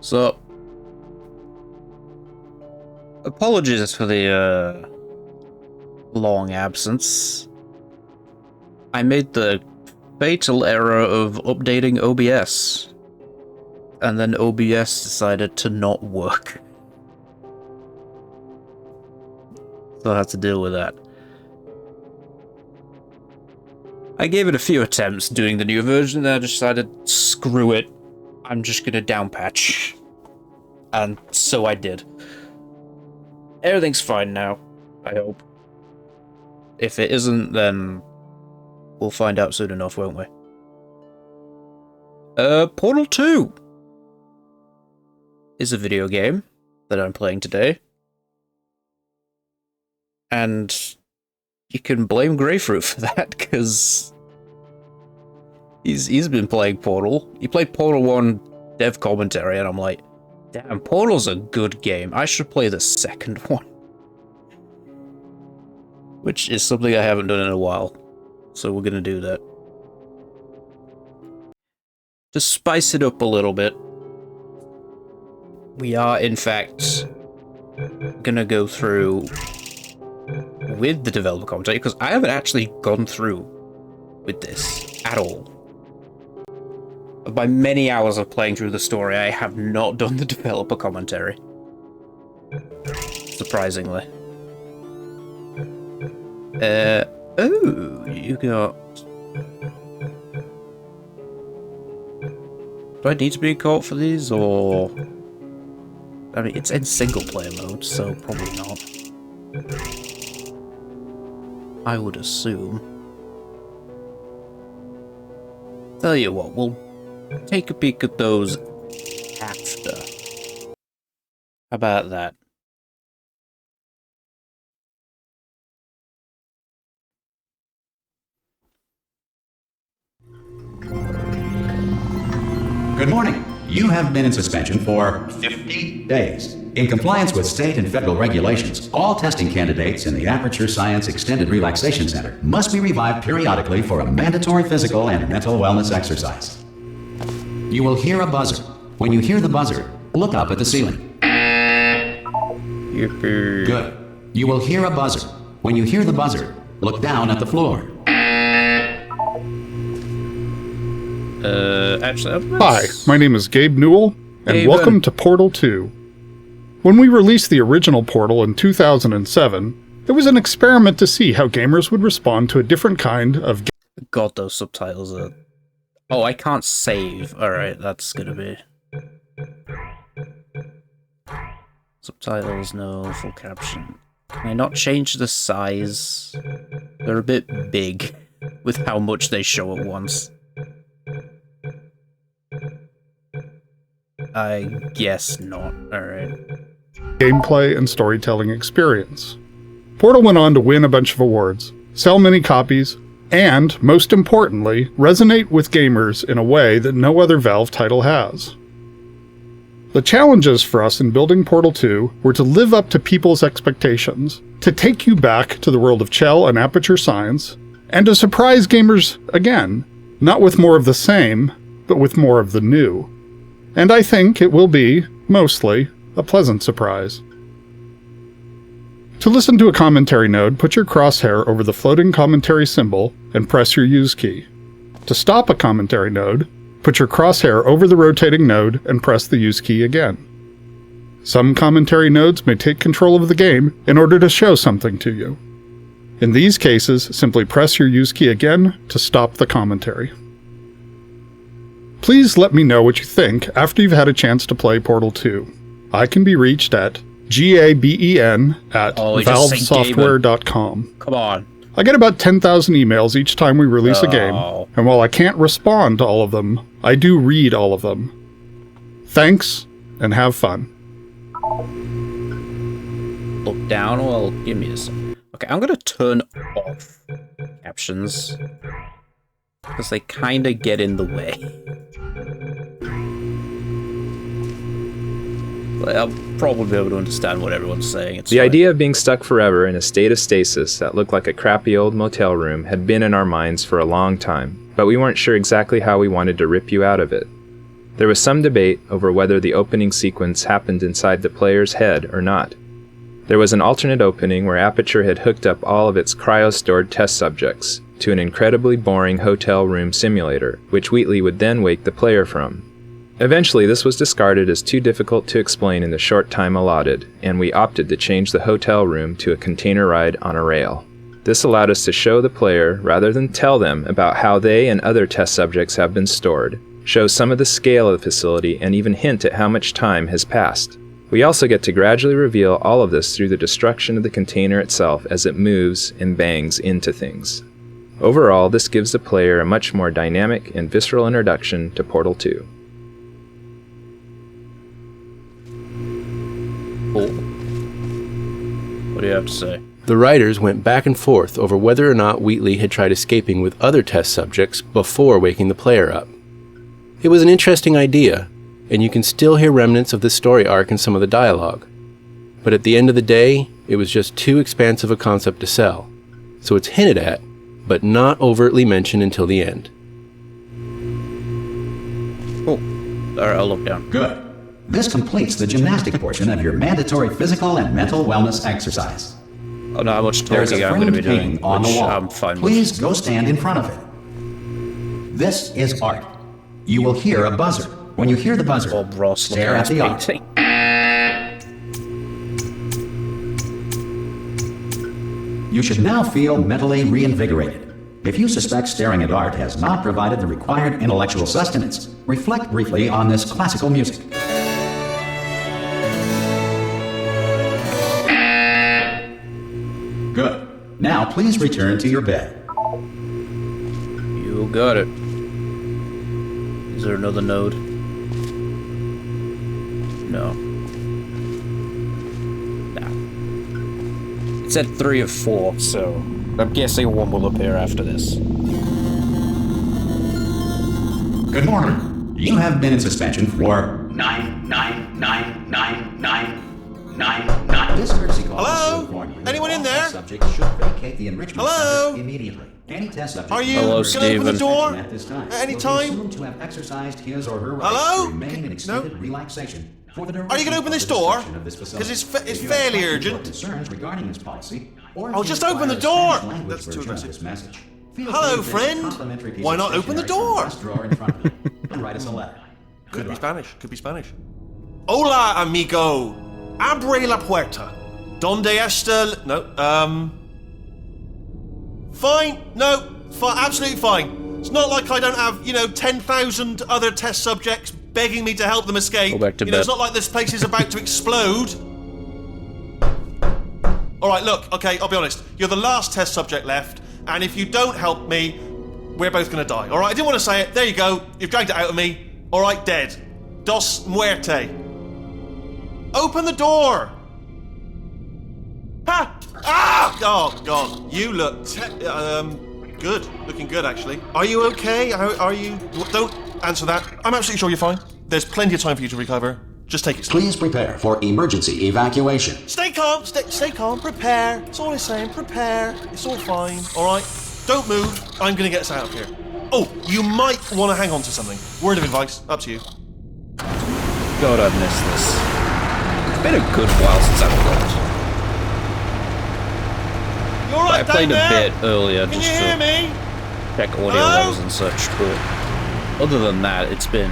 So, apologies for the long absence. I made the fatal error of updating OBS, and then OBS decided to not work. So I had to deal with that. I gave it a few attempts doing the new version, then I decided, screw it, I'm just gonna downpatch. And so I did. Everything's fine now, I hope. If it isn't, then we'll find out soon enough, won't we? Portal 2 is a video game that I'm playing today. And you can blame Greyfruit for that, because he's been playing Portal. He played Portal 1 dev commentary, and I'm like, damn, Portal's a good game. I should play the second one. Which is something I haven't done in a while. So we're gonna do that. To spice it up a little bit, we are, in fact, gonna go through with the developer commentary, because I haven't actually gone through with this at all. By many hours of playing through the story, I have not done the developer commentary. Surprisingly. Oh, you got... Do I need to be in co-op for these, or... I mean, it's in single-player mode, so probably not. I would assume. Tell you what, we'll take a peek at those after. How about that? Good morning. You have been in suspension for 50 days. In compliance with state and federal regulations, all testing candidates in the Aperture Science Extended Relaxation Center must be revived periodically for a mandatory physical and mental wellness exercise. You will hear a buzzer. When you hear the buzzer, look up at the ceiling. Yippee. Good. You will hear a buzzer. When you hear the buzzer, look down at the floor. Hi, my name is Gabe Newell, and welcome to Portal 2. When we released the original Portal in 2007, it was an experiment to see how gamers would respond to a different kind of God, those subtitles are... Oh, I can't save. Alright, that's gonna be... Subtitles, no. Full caption. Can I not change the size? They're a bit big with how much they show at once. I guess not. Alright. gameplay and storytelling experience. Portal went on to win a bunch of awards, sell many copies, and, most importantly, resonate with gamers in a way that no other Valve title has. The challenges for us in building Portal 2 were to live up to people's expectations, to take you back to the world of Chell and Aperture Science, and to surprise gamers again, not with more of the same, but with more of the new. And I think it will be, mostly, a pleasant surprise. To listen to a commentary node, put your crosshair over the floating commentary symbol and press your use key. To stop a commentary node, put your crosshair over the rotating node and press the use key again. Some commentary nodes may take control of the game in order to show something to you. In these cases, simply press your use key again to stop the commentary. Please let me know what you think after you've had a chance to play Portal 2. I can be reached at gaben@valvesoftware.com. Come on. I get about 10,000 emails each time we release a game, and while I can't respond to all of them, I do read all of them. Thanks, and have fun. Look down, well, give me a second. Okay, I'm gonna turn off captions, because they kinda get in the way. But I'll probably be able to understand what everyone's saying. It's The fine. idea of being stuck forever in a state of stasis that looked like a crappy old motel room had been in our minds for a long time, but we weren't sure exactly how we wanted to rip you out of it. There was some debate over whether the opening sequence happened inside the player's head or not. There was an alternate opening where Aperture had hooked up all of its cryo-stored test subjects to an incredibly boring hotel room simulator, which Wheatley would then wake the player from. Eventually, this was discarded as too difficult to explain in the short time allotted, and we opted to change the hotel room to a container ride on a rail. This allowed us to show the player, rather than tell them about how they and other test subjects have been stored, show some of the scale of the facility, and even hint at how much time has passed. We also get to gradually reveal all of this through the destruction of the container itself as it moves and bangs into things. Overall, this gives the player a much more dynamic and visceral introduction to Portal 2. Cool. What do you have to say? The writers went back and forth over whether or not Wheatley had tried escaping with other test subjects before waking the player up. It was an interesting idea, and you can still hear remnants of the story arc in some of the dialogue. But at the end of the day, it was just too expansive a concept to sell, so it's hinted at, but not overtly mentioned until the end. Cool. Alright, I'll look down. Good. This completes the gymnastic portion of your mandatory physical and mental wellness exercise. Oh no, how much There's talking a I'm going to be framed doing, painting on the which wall. I'm fine with. Please go stand in front of it. This is art. You will hear a buzzer. When you hear the buzzer, Bob Ross looking stare at at the art. painting. You should now feel mentally reinvigorated. If you suspect staring at art has not provided the required intellectual sustenance, reflect briefly on this classical music. Good. Now please return to your bed. You got it. Is there another node? No. Nah. It said 3 of 4, so I'm guessing one will appear after this. Good morning. You have been in suspension for 9999999. This courtesy call Hello? is to inform you Anyone that in all there? test subjects should vacate the enrichment Hello? center immediately. Any test subject Are you Hello, gonna open the Steven. door at this time at any will be time? assumed to have exercised his or her right Hello? to remain in No? extended relaxation for the duration Are you gonna open of this the door? destruction of this facility. 'Cause it's If you have fairly questions or urgent. concerns regarding this policy, or if Oh, you just require open the a door. Spanish language That's too version of aggressive. this message, feel Hello, free to visit friend. a complimentary piece Why of not open the stationery from door? desk drawer in front of you, and write us a letter. Could be Spanish. Could be Spanish. Hola, amigo. Abre la puerta. Donde está? No. Fine. No. Absolutely fine. It's not like I don't have, 10,000 other test subjects begging me to help them escape. Go back to It's bed. not like this place is about to explode. All right. Look. Okay. I'll be honest. You're the last test subject left, and if you don't help me, we're both gonna die. All right. I didn't want to say it. There you go. You've dragged it out of me. All right. Dead. Dos muerte. Open the door! Ha! Ah! Oh, God. You look good. Looking good, actually. Are you okay? Are you... Don't answer that. I'm absolutely sure you're fine. There's plenty of time for you to recover. Just take it slow. Please prepare for emergency evacuation. Stay calm. Stay calm. Prepare. That's all I'm saying. Prepare. It's all fine. All right? Don't move. I'm going to get us out of here. Oh, you might want to hang on to something. Word of advice. Up to you. God, I've missed this. It's been a good while since I've played. You all right I played down a there? bit earlier Can just you hear to me? check audio Hello? levels and such, but other than that, it's been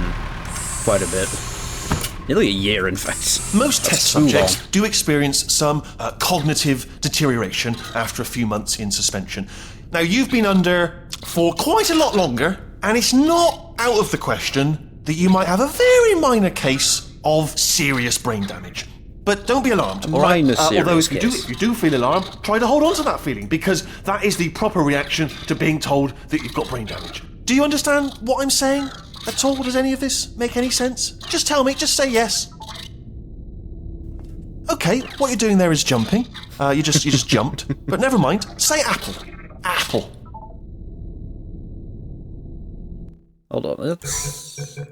quite a bit. Nearly a year, in fact. Most That's test too subjects long. do experience some cognitive deterioration after a few months in suspension. Now, you've been under for quite a lot longer, and it's not out of the question that you might have a very minor case of serious brain damage. But don't be alarmed, all right? Minor Although serious if case. you do feel alarmed, try to hold on to that feeling, because that is the proper reaction to being told that you've got brain damage. Do you understand what I'm saying at all? Does any of this make any sense? Just tell me, just say yes. Okay, what you're doing there is jumping. You just jumped. But never mind. Say apple. Apple. Hold on, let's... Did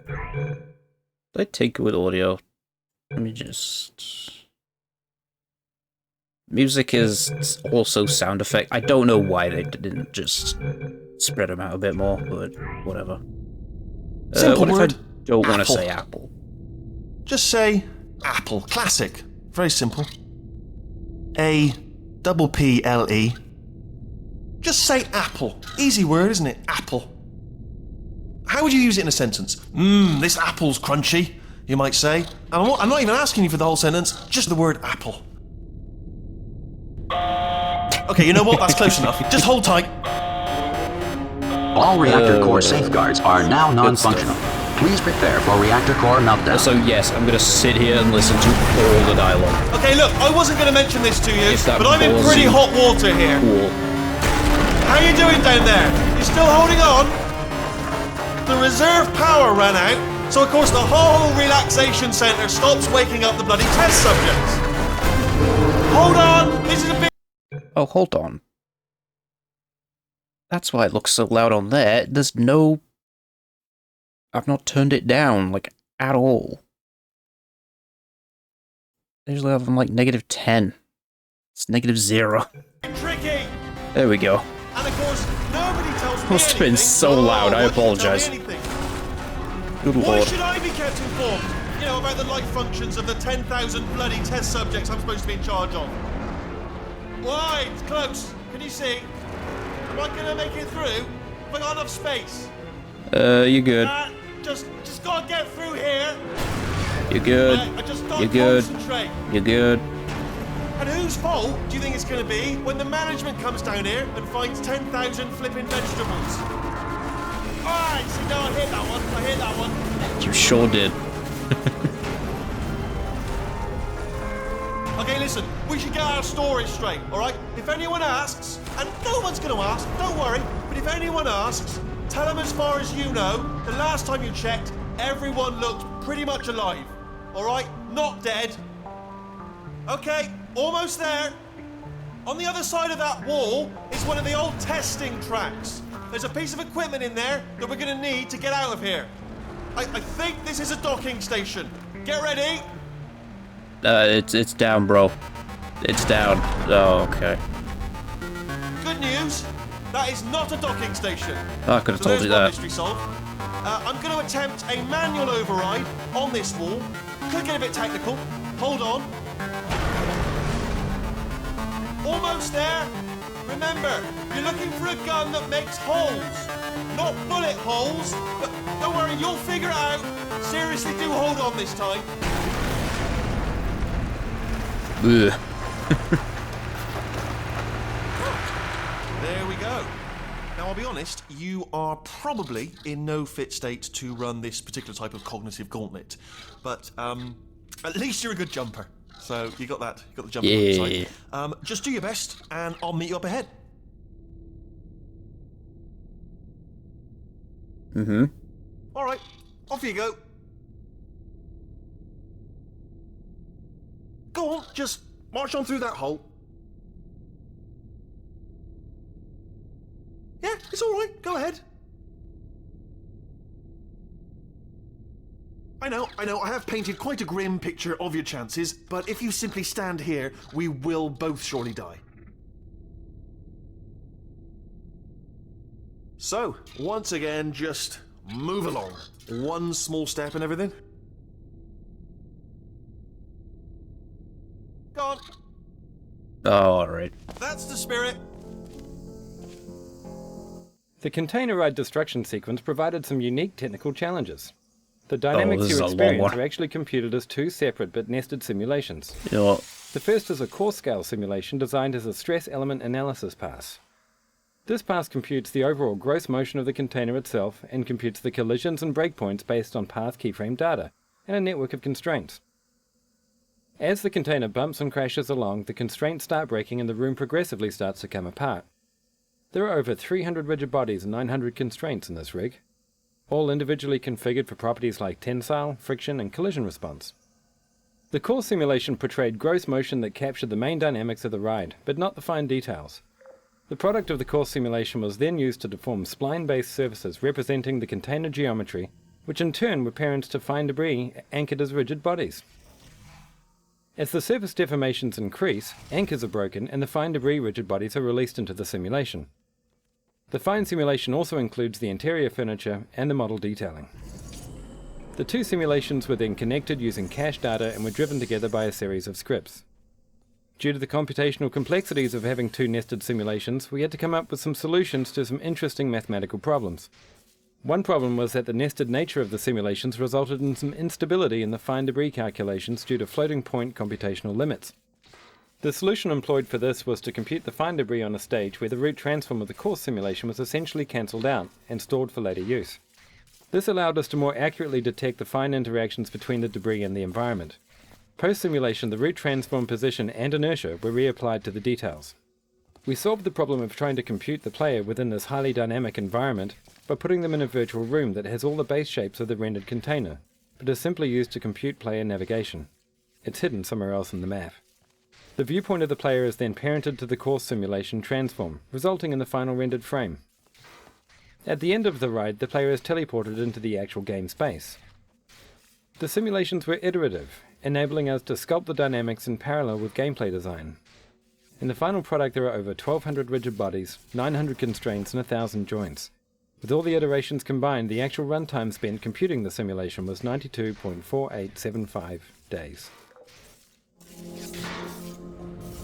I take with audio? Let me just... Music is also sound effect. I don't know why they didn't just spread them out a bit more, but whatever. Simple what if word. Don't want to Apple. say apple. Just say apple. Classic. Very simple. A-double-P-L-E. Just say apple. Easy word, isn't it? Apple. How would you use it in a sentence? This apple's crunchy, you might say. And I'm not even asking you for the whole sentence, just the word apple. Okay, you know what? That's close enough. Just hold tight. All reactor core safeguards are now non-functional. Please prepare for reactor core meltdown. So yes, I'm gonna sit here and listen to all the dialogue. Okay, look, I wasn't going to mention this to you, If that but I'm in bores pretty you. hot water here. Cool. How you doing down there? You still holding on? The reserve power ran out, so of course the whole relaxation centre stops waking up the bloody test subjects. Hold on, this is a bit... Oh, hold on. That's why it looks so loud on there. There's no... I've not turned it down, like, at all. I usually have them like -10. It's -0. tricky. There we go. And of course, nobody tells me Must have been anything. so Oh, loud, I why don't you tell me apologise. anything? Good Why lord. should I be kept informed? You know, about the life functions of the 10,000 bloody test subjects I'm supposed to be in charge of. Why? It's close. Can you see? Am I gonna make it through? Have I got enough space? You're good. Just gotta get through here. You're good. I just gotta You're good. concentrate. You're good. And whose fault do you think it's gonna be when the management comes down here and finds 10,000 flipping vegetables? Alright, see, no, I hit that one. I hit that one. You sure did. Okay, listen, we should get our story straight, alright? If anyone asks, and no one's gonna ask, don't worry, but if anyone asks, tell them as far as you know, the last time you checked, everyone looked pretty much alive. Alright? Not dead. Okay, almost there. On the other side of that wall is one of the old testing tracks. There's a piece of equipment in there that we're gonna need to get out of here. I think this is a docking station. Get ready. It's down, bro. It's down. Oh, okay. Good news. That is not a docking station. I could have So told there's you one that. mystery solved. I'm going to attempt a manual override on this wall. Could get a bit technical. Hold on. Almost there. Remember, you're looking for a gun that makes holes. Not bullet holes, but don't worry, you'll figure it out. Seriously, do hold on this time. Ugh. There we go. Now, I'll be honest, you are probably in no fit state to run this particular type of cognitive gauntlet. But at least you're a good jumper. So you got that. You got the jumper on the Yeah. side. Just do your best, and I'll meet you up ahead. Mm-hmm. All right, off you go. Go on, just march on through that hole. Yeah, it's all right. Go ahead. I know, I have painted quite a grim picture of your chances, but if you simply stand here, we will both surely die. So, once again, just move along. One small step and everything. Go on. Oh, alright. That's the spirit. The container ride destruction sequence provided some unique technical challenges. The dynamics this is you a long experience one. are actually computed as two separate but nested simulations. You know what? The first is a core scale simulation designed as a stress element analysis pass. This pass computes the overall gross motion of the container itself and computes the collisions and breakpoints based on path keyframe data and a network of constraints. As the container bumps and crashes along, the constraints start breaking and the room progressively starts to come apart. There are over 300 rigid bodies and 900 constraints in this rig, all individually configured for properties like tensile, friction, and collision response. The core simulation portrayed gross motion that captured the main dynamics of the ride, but not the fine details. The product of the core simulation was then used to deform spline-based surfaces representing the container geometry, which in turn were parents to fine debris anchored as rigid bodies. As the surface deformations increase, anchors are broken and the fine debris rigid bodies are released into the simulation. The fine simulation also includes the interior furniture and the model detailing. The two simulations were then connected using cache data and were driven together by a series of scripts. Due to the computational complexities of having two nested simulations, we had to come up with some solutions to some interesting mathematical problems. One problem was that the nested nature of the simulations resulted in some instability in the fine debris calculations due to floating point computational limits. The solution employed for this was to compute the fine debris on a stage where the root transform of the coarse simulation was essentially cancelled out and stored for later use. This allowed us to more accurately detect the fine interactions between the debris and the environment. Post-simulation, the root transform position and inertia were reapplied to the details. We solved the problem of trying to compute the player within this highly dynamic environment by putting them in a virtual room that has all the base shapes of the rendered container, but is simply used to compute player navigation. It's hidden somewhere else in the map. The viewpoint of the player is then parented to the coarse simulation transform, resulting in the final rendered frame. At the end of the ride, the player is teleported into the actual game space. The simulations were iterative, enabling us to sculpt the dynamics in parallel with gameplay design. In the final product there are over 1,200 rigid bodies, 900 constraints and 1,000 joints. With all the iterations combined, the actual runtime spent computing the simulation was 92.4875 days.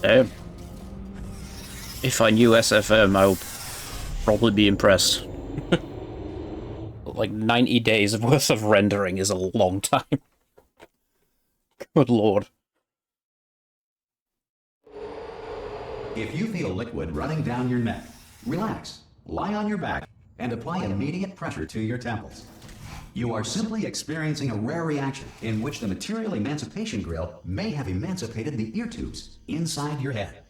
Damn. If I knew SFM, I would probably be impressed. Like 90 days worth of rendering is a long time. Good lord. If you feel liquid running down your neck, relax, lie on your back, and apply immediate pressure to your temples. You are simply experiencing a rare reaction in which the material emancipation grill may have emancipated the ear tubes inside your head.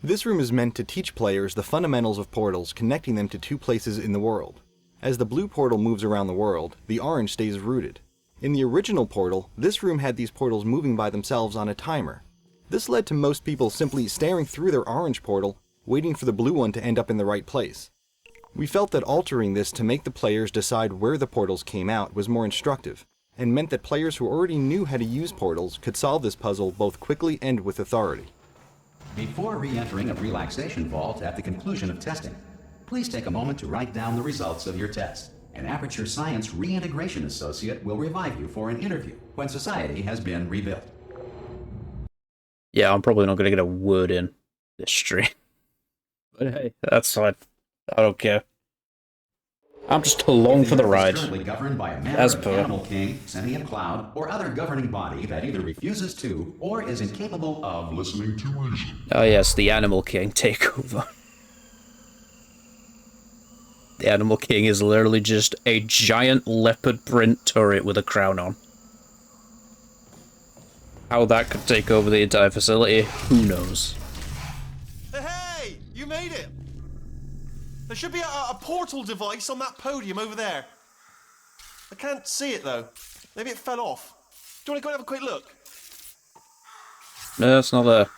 This room is meant to teach players the fundamentals of portals, connecting them to two places in the world. As the blue portal moves around the world, the orange stays rooted. In the original portal, this room had these portals moving by themselves on a timer. This led to most people simply staring through their orange portal, waiting for the blue one to end up in the right place. We felt that altering this to make the players decide where the portals came out was more instructive, and meant that players who already knew how to use portals could solve this puzzle both quickly and with authority. Before re-entering a relaxation vault at the conclusion of testing, please take a moment to write down the results of your test. An Aperture Science Reintegration Associate will revive you for an interview when society has been rebuilt. Yeah, I'm probably not going to get a word in this stream. But hey, that's fine. I don't care. I'm just along for the ride. Currently governed by a member As of per. Animal King, Sentient Cloud, or other governing body that either refuses to or is incapable of listening to reason. Oh yes, the Animal King takeover. The Animal King is literally just a giant leopard print turret with a crown on. How that could take over the entire facility, who knows? Hey! You made it! There should be a portal device on that podium over there. I can't see it though. Maybe it fell off. Do you want to go and have a quick look? No, it's not there.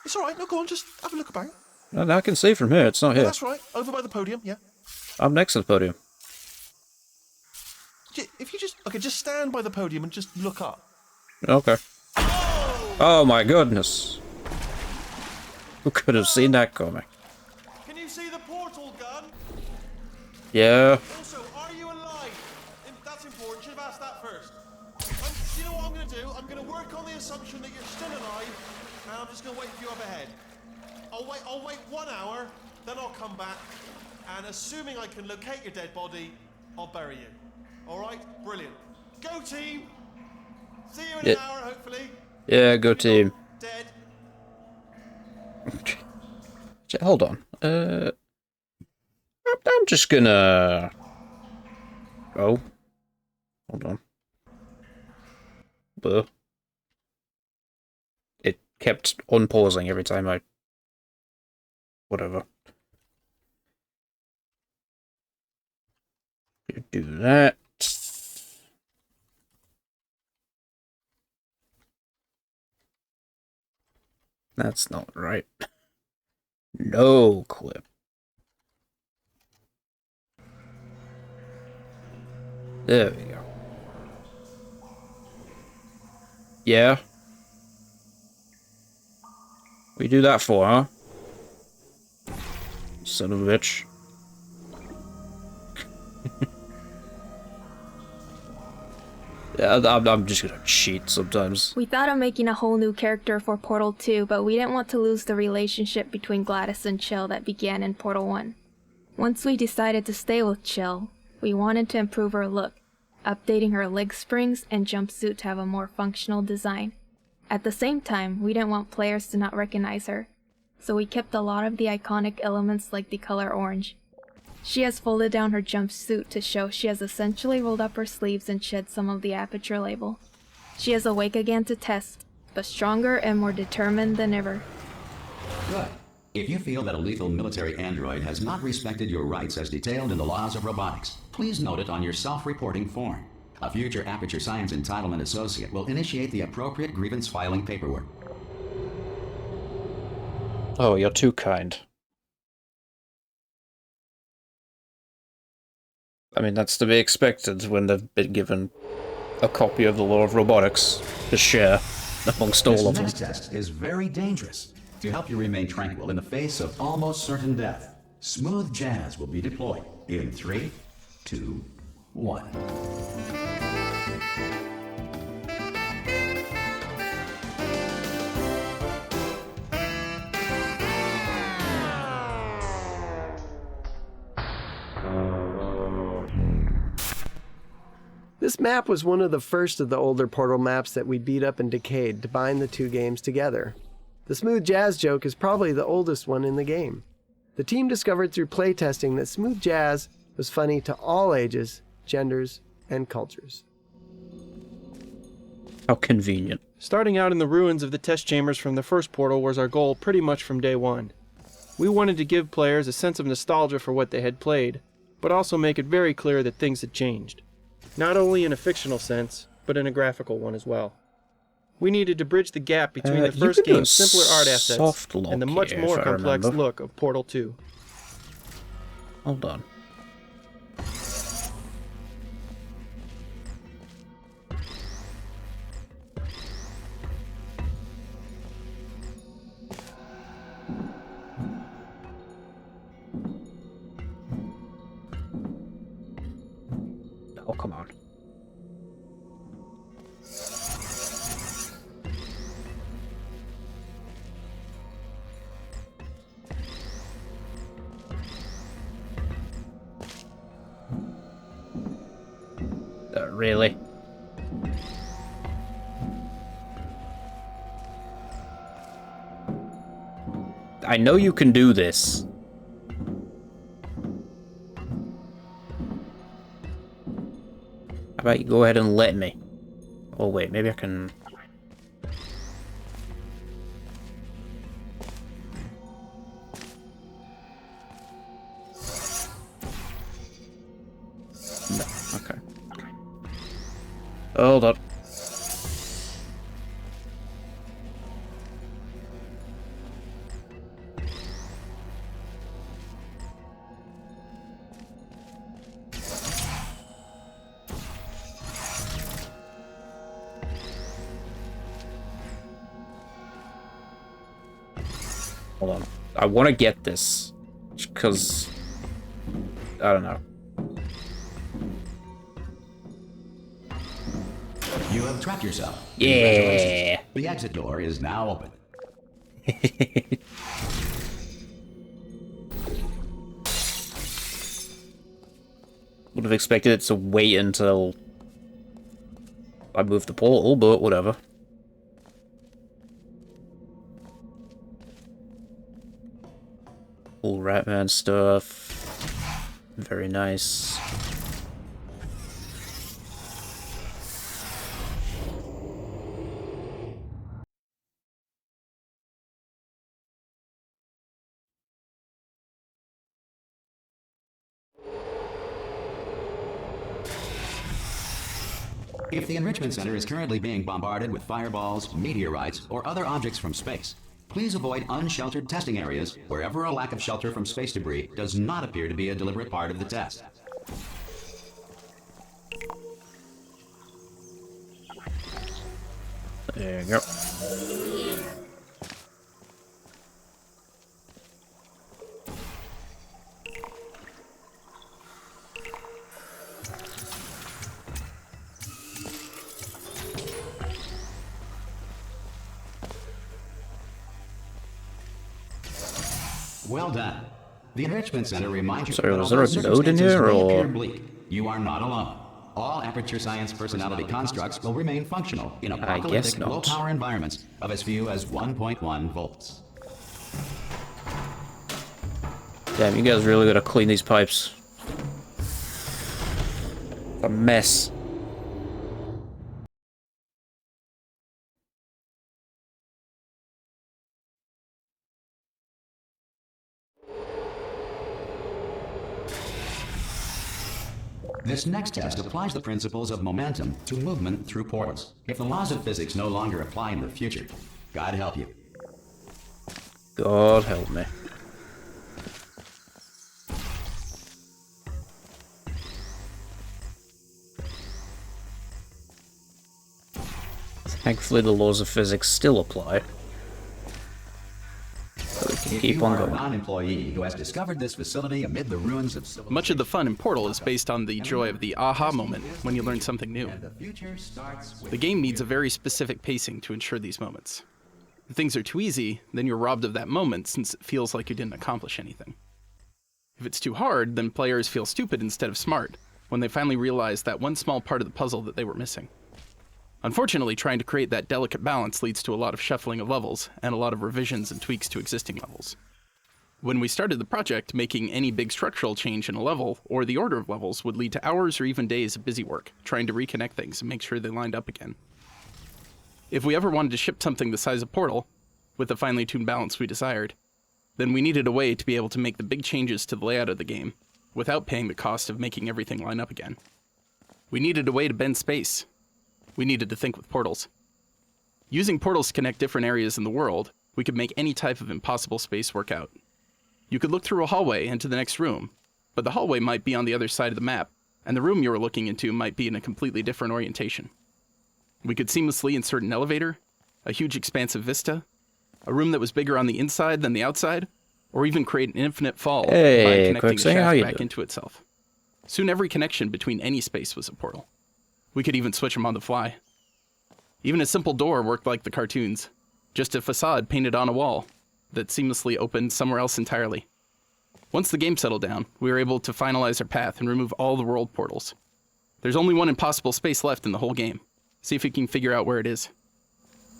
It's alright, no, go on, just have a look about. No, I can see from here, it's not Yeah, here. that's right, over by the podium, yeah. I'm next to the podium. If you just stand by the podium and just look up. Okay. Oh my goodness. Who could have seen that coming? Can you see the portal gun? Yeah. Also, are you alive? That's important, should have asked that first. You know what I'm going to do? I'm going to work on the assumption that you're still alive, and I'm just going to wait for you up ahead. I'll wait 1 hour, then I'll come back, and assuming I can locate your dead body, I'll bury you. Alright? Brilliant. Go team! See you in an hour, hopefully. Yeah, go team. Dead. Hold on. I'm just gonna... Oh. Hold on. Buh. It kept unpausing every time I... Whatever. You do that. That's not right. No clip. There we go. Yeah. We do that for, huh? Son of a bitch. I'm just gonna cheat sometimes. We thought of making a whole new character for Portal 2, but we didn't want to lose the relationship between Gladys and Chill that began in Portal 1. Once we decided to stay with Chill, we wanted to improve her look, updating her leg springs and jumpsuit to have a more functional design. At the same time, we didn't want players to not recognize her, so we kept a lot of the iconic elements like the color orange. She has folded down her jumpsuit to show she has essentially rolled up her sleeves and shed some of the Aperture label. She is awake again to test, but stronger and more determined than ever. Good. If you feel that a lethal military android has not respected your rights as detailed in the laws of robotics, please note it on your self-reporting form. A future Aperture Science Entitlement Associate will initiate the appropriate grievance filing paperwork. Oh, you're too kind. I mean, that's to be expected when they've been given a copy of the Law of Robotics to share amongst all of them. This next test is very dangerous. To help you remain tranquil in the face of almost certain death, Smooth Jazz will be deployed in 3, 2, 1. This map was one of the first of the older Portal maps that we beat up and decayed to bind the two games together. The Smooth Jazz joke is probably the oldest one in the game. The team discovered through playtesting that Smooth Jazz was funny to all ages, genders, and cultures. How convenient. Starting out in the ruins of the test chambers from the first Portal was our goal pretty much from day one. We wanted to give players a sense of nostalgia for what they had played, but also make it very clear that things had changed. Not only in a fictional sense, but in a graphical one as well. We needed to bridge the gap between the first game's simpler art assets and the much more complex look of Portal 2. Hold on. Oh, come on. Really? I know you can do this. How about you go ahead and let me? Oh wait, maybe I can... No, okay. Hold on. Hold on. I want to get this, because I don't know. You have trapped yourself. Yeah. The exit door is now open. Would have expected it to wait until I moved the portal, but whatever. All Ratman stuff. Very nice. If the Enrichment Center is currently being bombarded with fireballs, meteorites, or other objects from space, please avoid unsheltered testing areas wherever a lack of shelter from space debris does not appear to be a deliberate part of the test. There you go. Well done. The Enrichment Center reminds you Sorry, that was there a although node in circumstances here, may or- appear bleak, you are not alone. All Aperture Science personality constructs will remain functional in guess apocalyptic not. low-power environments of as few as 1.1 volts. Damn, you guys really gotta clean these pipes. It's a mess. This next test applies the principles of momentum to movement through portals. If the laws of physics no longer apply in the future, God help you. God help me. Thankfully, the laws of physics still apply. So we can If keep you on are a going. non-employee who has discovered this facility amid the ruins of civilization, Much of the fun in Portal is based on the joy of the aha moment when you learn something new. the future starts with The game needs a very specific pacing to ensure these moments. If things are too easy, then you're robbed of that moment since it feels like you didn't accomplish anything. If it's too hard, then players feel stupid instead of smart when they finally realize that one small part of the puzzle that they were missing. Unfortunately, trying to create that delicate balance leads to a lot of shuffling of levels and a lot of revisions and tweaks to existing levels. When we started the project, making any big structural change in a level, or the order of levels, would lead to hours or even days of busy work, trying to reconnect things and make sure they lined up again. If we ever wanted to ship something the size of Portal, with the finely tuned balance we desired, then we needed a way to be able to make the big changes to the layout of the game, without paying the cost of making everything line up again. We needed a way to bend space. We needed to think with portals. Using portals to connect different areas in the world, we could make any type of impossible space work out. You could look through a hallway into the next room, but the hallway might be on the other side of the map, and the room you were looking into might be in a completely different orientation. We could seamlessly insert an elevator, a huge expansive vista, a room that was bigger on the inside than the outside, or even create an infinite fall by Hey, connecting a Quicksand, how shaft you back doing? into itself. Soon every connection between any space was a portal. We could even switch them on the fly. Even a simple door worked like the cartoons, just a facade painted on a wall that seamlessly opened somewhere else entirely. Once the game settled down, we were able to finalize our path and remove all the world portals. There's only one impossible space left in the whole game. See if you can figure out where it is.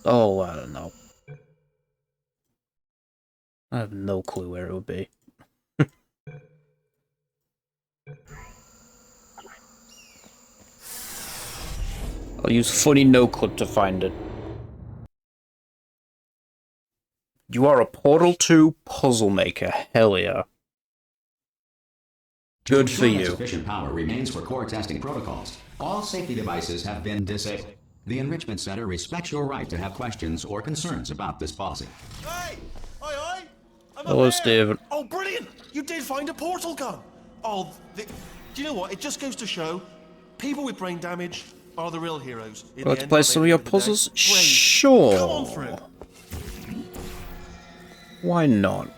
Oh, I don't know. I have no clue where it would be. I'll use funny no-clip to find it. You are a Portal 2 puzzle maker. Hell yeah. Good for ensuring that you. Sufficient power remains for core testing protocols. All safety devices have been disabled. The Enrichment Center respects your right to have questions or concerns about this policy. Hey! Aye, aye! I'm Hello, up there. Steven. Oh, brilliant! You did find a portal gun! Oh, do you know what? It just goes to show, people with brain damage are the real heroes. In Want the to end, play at some the of your end the day. puzzles? Brave. Sure. Come on through. Why not?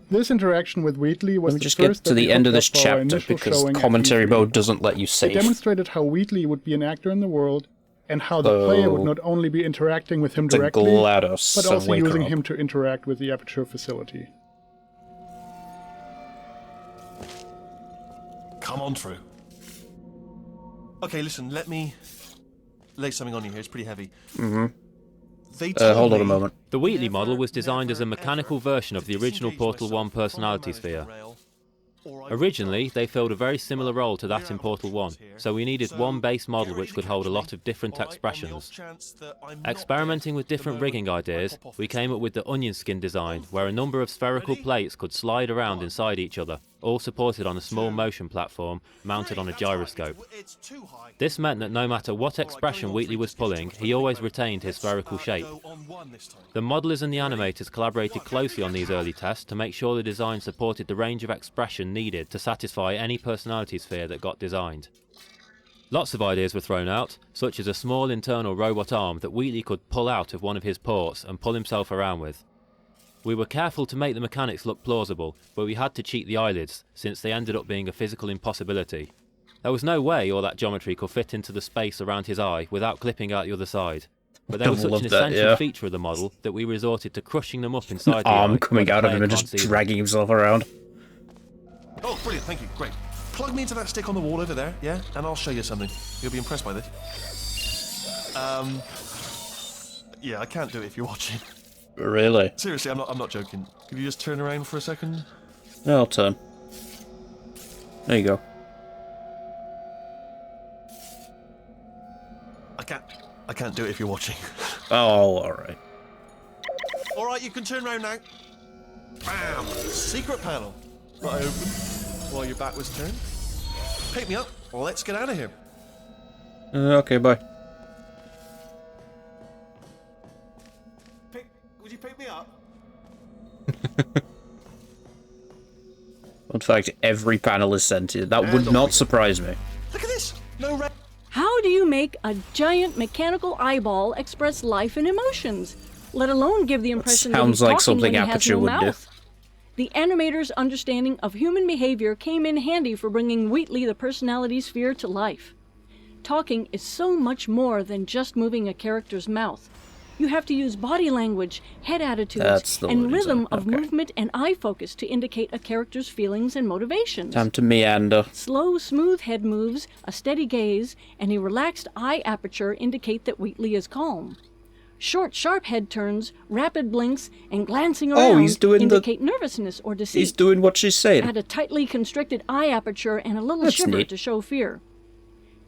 This interaction with Wheatley was Let me the just first get to that we the end of hooked this up for our chapter initial because showing at commentary E3. mode doesn't let you It save. demonstrated how Wheatley would be an actor in the world, and how the player would So, not only be interacting with him to directly, GLaDOS but and also wake her using up. him to interact with the Aperture facility. Come on through. Okay, listen, let me lay something on you here. It's pretty heavy. Mm-hmm. They told Hold on a me- moment. The Wheatley model was designed as a mechanical version of the original Disengage Portal myself 1 from personality the sphere. rail, or I will Originally, die. they filled a very similar role to that in Portal 1, so we needed So, one base model get which ready could to hold a catch lot me, of different all right, on the off expressions. chance that I'm not Experimenting dead with the different moment rigging I ideas, pop off we this came up thing. with the onion skin design, where a number of spherical Ready? plates could slide around inside each other, all supported on a small motion platform mounted on a That's high. gyroscope. It's too high. This meant that no matter what expression Wheatley was pulling, he always retained his spherical shape. Go on one this time. The modelers and the animators collaborated closely on these early tests to make sure the design supported the range of expression needed to satisfy any personality sphere that got designed. Lots of ideas were thrown out, such as a small internal robot arm that Wheatley could pull out of one of his ports and pull himself around with. We were careful to make the mechanics look plausible, but we had to cheat the eyelids, since they ended up being a physical impossibility. There was no way all that geometry could fit into the space around his eye without clipping out the other side. but they were such Love an that, essential yeah. feature of the model that we resorted to crushing them up inside the Arm eye, coming where out the of him player and can't just see them. dragging himself around. Oh, brilliant, thank you, great. Plug me into that stick on the wall over there, yeah? And I'll show you something. You'll be impressed by this. Yeah, I can't do it if you're watching. Really? Seriously, I'm not joking. Could you just turn around for a second? I'll turn. There you go. I can't do it if you're watching. Oh, alright. Alright, you can turn around now. Bam! Secret panel. That I opened while your back was turned. Pick me up. Let's get out of here. Okay, bye. Would you pick me up? In fact, every panel is sentient. That would not surprise me. Look at this. No red. How do you make a giant mechanical eyeball express life and emotions, let alone give the impression that he's Sounds like talking when something he has Aperture no would do. mouth? The animator's understanding of human behavior came in handy for bringing Wheatley the personality sphere to life. Talking is so much more than just moving a character's mouth. You have to use body language, head attitudes, and rhythm of movement and eye focus to indicate a character's feelings and motivations. Time to meander. Slow, smooth head moves, a steady gaze, and a relaxed eye aperture indicate that Wheatley is calm. Short, sharp head turns, rapid blinks, and glancing around he's doing indicate nervousness or deceit. He's doing what she's saying. Add a tightly constricted eye aperture and a little That's shiver neat. to show fear.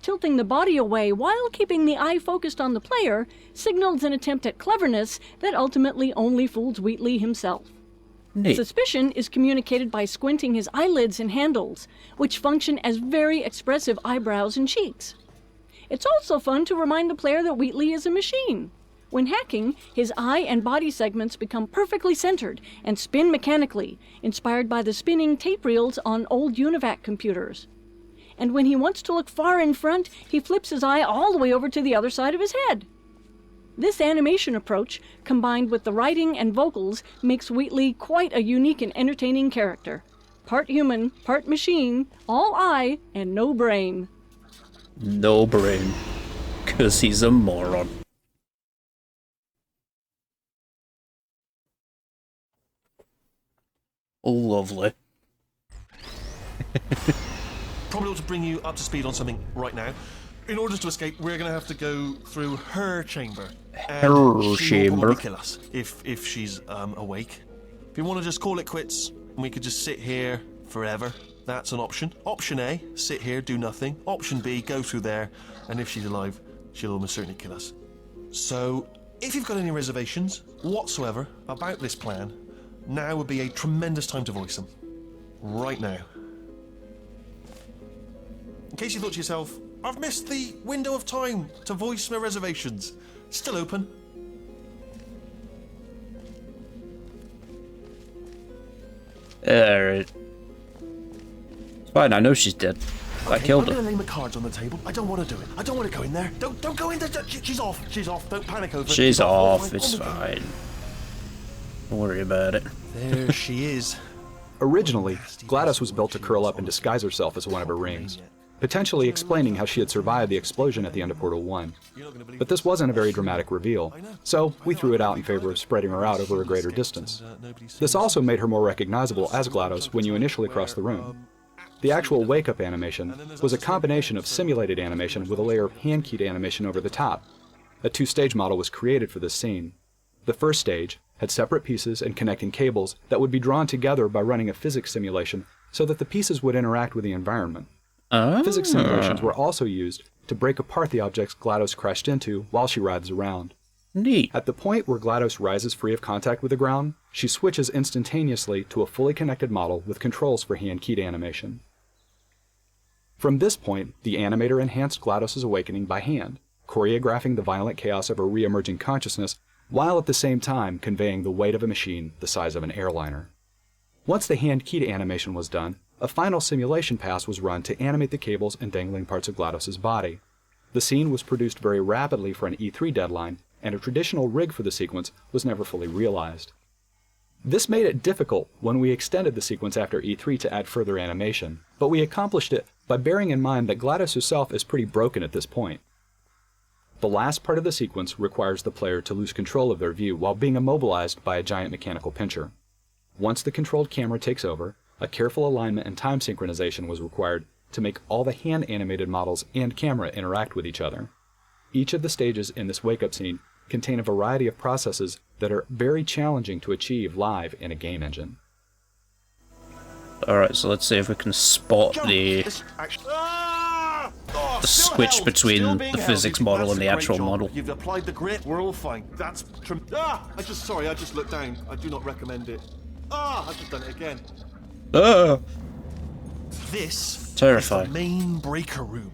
Tilting the body away while keeping the eye focused on the player signals an attempt at cleverness that ultimately only fools Wheatley himself. Neat. Suspicion is communicated by squinting his eyelids and handles, which function as very expressive eyebrows and cheeks. It's also fun to remind the player that Wheatley is a machine. When hacking, his eye and body segments become perfectly centered and spin mechanically, inspired by the spinning tape reels on old UNIVAC computers. And when he wants to look far in front, he flips his eye all the way over to the other side of his head. This animation approach, combined with the writing and vocals, makes Wheatley quite a unique and entertaining character. Part human, part machine, all eye, and no brain. No brain. 'Cause he's a moron. Lovely. Probably ought to bring you up to speed on something right now. In order to escape, we're going to have to go through her chamber. And Her she will chamber. probably kill us if she's awake. If you want to just call it quits, and we could just sit here forever, that's an option. Option A, sit here, do nothing. Option B, go through there, and if she's alive, she'll almost certainly kill us. So, if you've got any reservations whatsoever about this plan, now would be a tremendous time to voice them. Right now. In case you thought to yourself, I've missed the window of time to voice my reservations. Still open. Alright. It's fine, I know she's dead. I killed I'm her. gonna lay my cards on the table. I don't want to do it. I don't want to go in there. Don't go in there. She's off. She's off. Don't panic over it. She's All off, it's All fine. Don't worry about it. There she is. Originally, GLaDOS was built to curl up and disguise herself as one of her rings, potentially explaining how she had survived the explosion at the end of Portal 1. But this wasn't a very dramatic reveal, so we threw it out in favor of spreading her out over a greater distance. This also made her more recognizable as GLaDOS when you initially crossed the room. The actual wake-up animation was a combination of simulated animation with a layer of hand-keyed animation over the top. A two-stage model was created for this scene. The first stage had separate pieces and connecting cables that would be drawn together by running a physics simulation so that the pieces would interact with the environment. Physics simulations were also used to break apart the objects GLaDOS crashed into while she writhes around. Neat. At the point where GLaDOS rises free of contact with the ground, she switches instantaneously to a fully connected model with controls for hand-keyed animation. From this point, the animator enhanced GLaDOS's awakening by hand, choreographing the violent chaos of her re-emerging consciousness while at the same time conveying the weight of a machine the size of an airliner. Once the hand-keyed animation was done, a final simulation pass was run to animate the cables and dangling parts of GLaDOS's body. The scene was produced very rapidly for an E3 deadline, and a traditional rig for the sequence was never fully realized. This made it difficult when we extended the sequence after E3 to add further animation, but we accomplished it by bearing in mind that GLaDOS herself is pretty broken at this point. The last part of the sequence requires the player to lose control of their view while being immobilized by a giant mechanical pincher. Once the controlled camera takes over, a careful alignment and time synchronization was required to make all the hand-animated models and camera interact with each other. Each of the stages in this wake-up scene contain a variety of processes that are very challenging to achieve live in a game engine. Alright, so let's see if we can spot the switch between the physics model and the actual model. You've applied the grit, we're all fine. That's I just looked down. I do not recommend it. I've just done it again. This terrifying. is the main breaker room.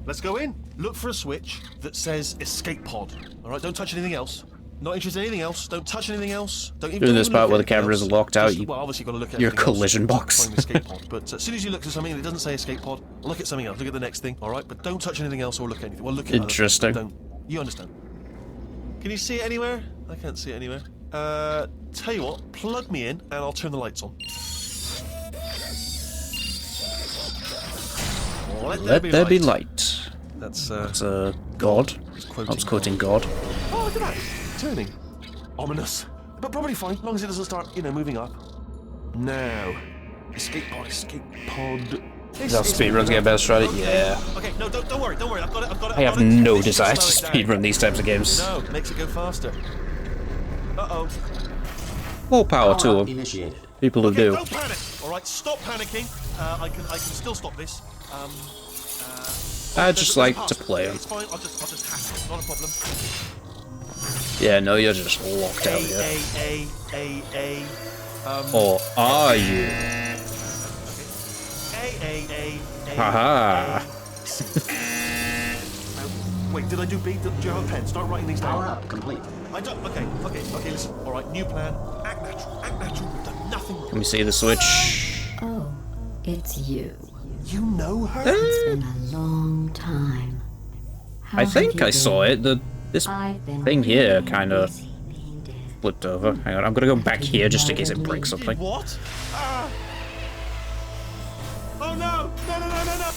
Let's go in. Look for a switch that says escape pod. Alright, don't touch anything else. Not interested in anything else. Don't touch anything else. Don't even doing this part where the anything camera is else. locked out, Well, obviously you've got to look at your everything else. collision box. Find the escape pod. But as soon as you look at something that doesn't say escape pod, look at something else. Look at the next thing. Alright, but don't touch anything else or look at anything. Well, look at Interesting. Don't. You understand? Can you see it anywhere? I can't see it anywhere. Tell you what, plug me in and I'll turn the lights on. Let there be light. That's God. I was quoting God. Oh, look at that! Turning. Ominous. But probably fine, as long as it doesn't start, moving up. Now. Escape pod, escape pod. Is that speedruns get better strategy? Yeah. Okay, no, don't worry, I've got it. I have no desire to speedrun these types of games. No, it makes it go faster. Uh-oh. More power to them. Initiated. People who do. Don't panic! Alright, stop panicking. I can still stop this. I just like to play them. It's fine, I'll just hack it, not a problem. Yeah, no, you're just locked out here. Or are you? Haha. Wait, did I do B? Do you have a pen? Start writing these down. Power up, complete. I don't. Okay, listen. Alright, new plan. Act natural. We've done nothing wrong. Can we see the switch? Oh, it's you. You know her? It's been a long time. I think I saw it. This thing here kind of flipped over. Hang on, I'm gonna go back here just in case it breaks something. What? Oh no! No!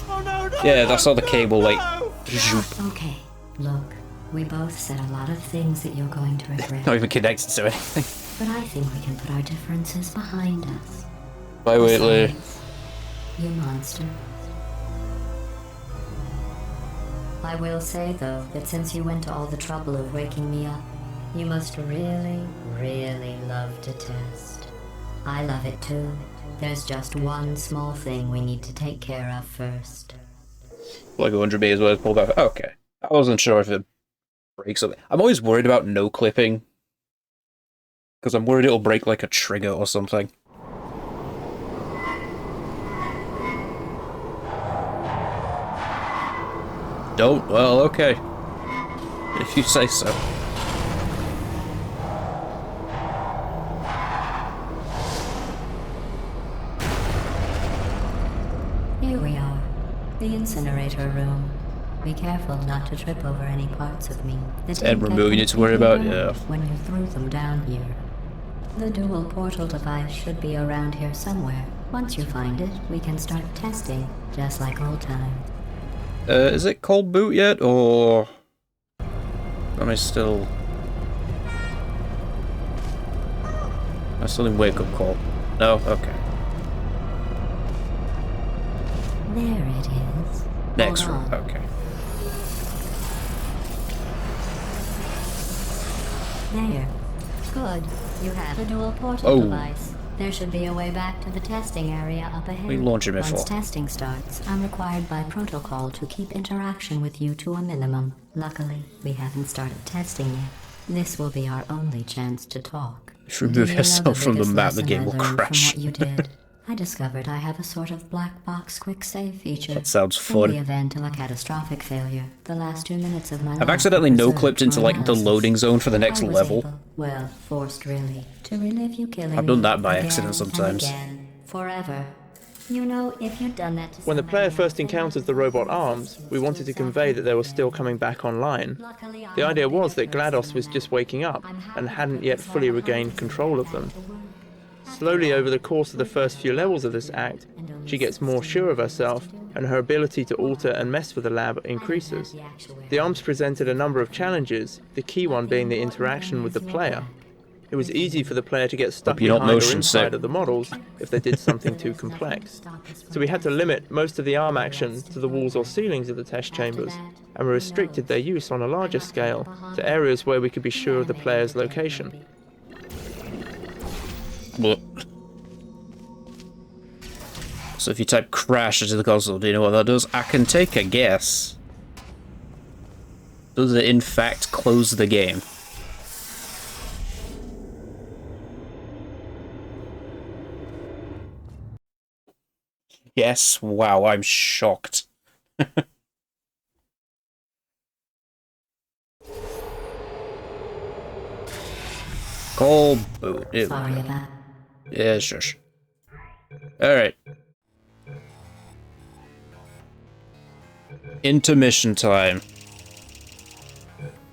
Oh no! Yeah, that's how the cable like. Zoop. Okay, look, we both said a lot of things that you're going to regret. Not even connected to anything. But I think we can put our differences behind us. Bye, Wheatley. You monster. I will say, though, that since you went to all the trouble of waking me up, you must really, really love to test. I love it too. There's just one small thing we need to take care of first. Like 100 meters worth pulled out. Okay. I wasn't sure if it breaks something. I'm always worried about no clipping. Because I'm worried it'll break like a trigger or something. Don't? Well, okay. If you say so. Here we are. The incinerator room. Be careful not to trip over any parts of me. And removing it to worry about, yeah. When you threw them down here. The dual portal device should be around here somewhere. Once you find it, we can start testing, just like old times. Is it cold boot yet, or am I still in wake up call? No? Okay. There it is. Next Hold room, on. okay. There. Good. You have a dual portal Oh. device. There should be a way back to the testing area up ahead. We launched it before. Once testing starts, I'm required by protocol to keep interaction with you to a minimum. Luckily, we haven't started testing yet. This will be our only chance to talk. If you Do remove you know yourself from the biggest map, the lesson game I will learned crash. From what you did? I discovered I have a sort of black box quick save feature. That sounds In fun. the event of a catastrophic failure, the last 2 minutes of my life I've accidentally were no-clipped reserved into for like the analysis. loading zone for the next I was level. able, well, forced really, to relive you killing I've done me that by again accident and sometimes. again, forever. You know, if you'd done that to When the player first encounters the robot arms, we wanted to convey that they were still coming back online. The idea was that GLaDOS was just waking up and hadn't yet fully regained control of them. Slowly over the course of the first few levels of this act, she gets more sure of herself and her ability to alter and mess with the lab increases. The arms presented a number of challenges, the key one being the interaction with the player. It was easy for the player to get stuck behind or inside of the models if they did something too complex. So we had to limit most of the arm action to the walls or ceilings of the test chambers, and we restricted their use on a larger scale to areas where we could be sure of the player's location. So if you type crash into the console, do you know what that does? I can take a guess. Does it in fact close the game? Yes, wow, I'm shocked. Call boot. Sorry about. Yeah, shush. Alright. Intermission time.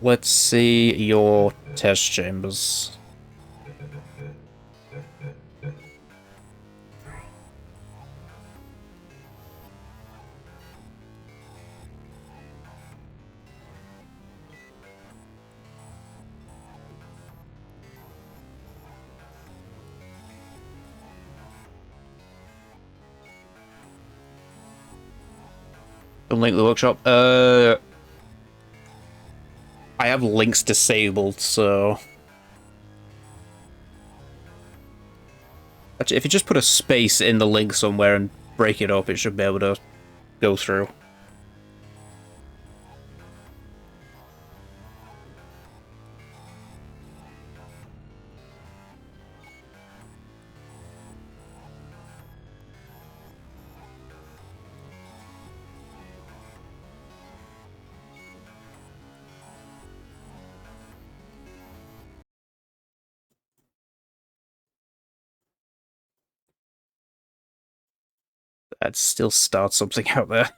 Let's see your test chambers. Don't link the workshop. I have links disabled, so... Actually, if you just put a space in the link somewhere and break it up, it should be able to go through. That still starts something out there.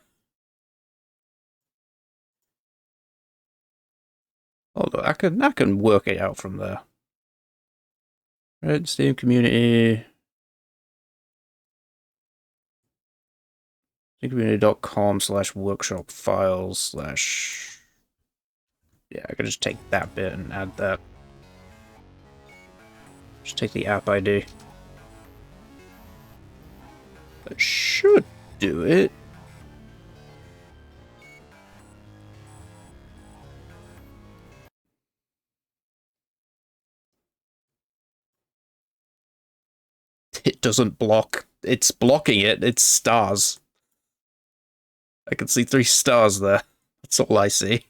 Although I can work it out from there. Right, Steam community. steamcommunity.com/workshop files/ yeah, I can just take that bit and add that. Just take the app ID. That should do it. It doesn't block. It's blocking it. It's stars. I can see 3 stars there. That's all I see.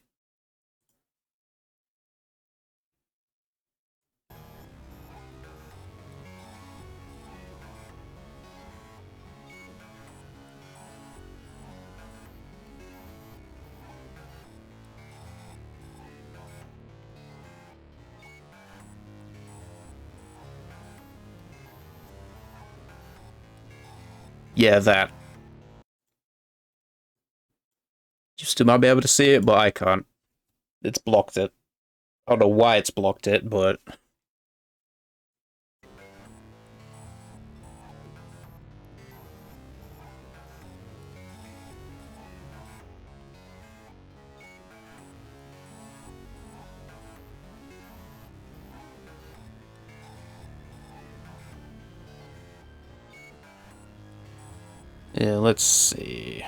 Yeah, that. You still might be able to see it, but I can't. It's blocked it. I don't know why it's blocked it, but... yeah, let's see.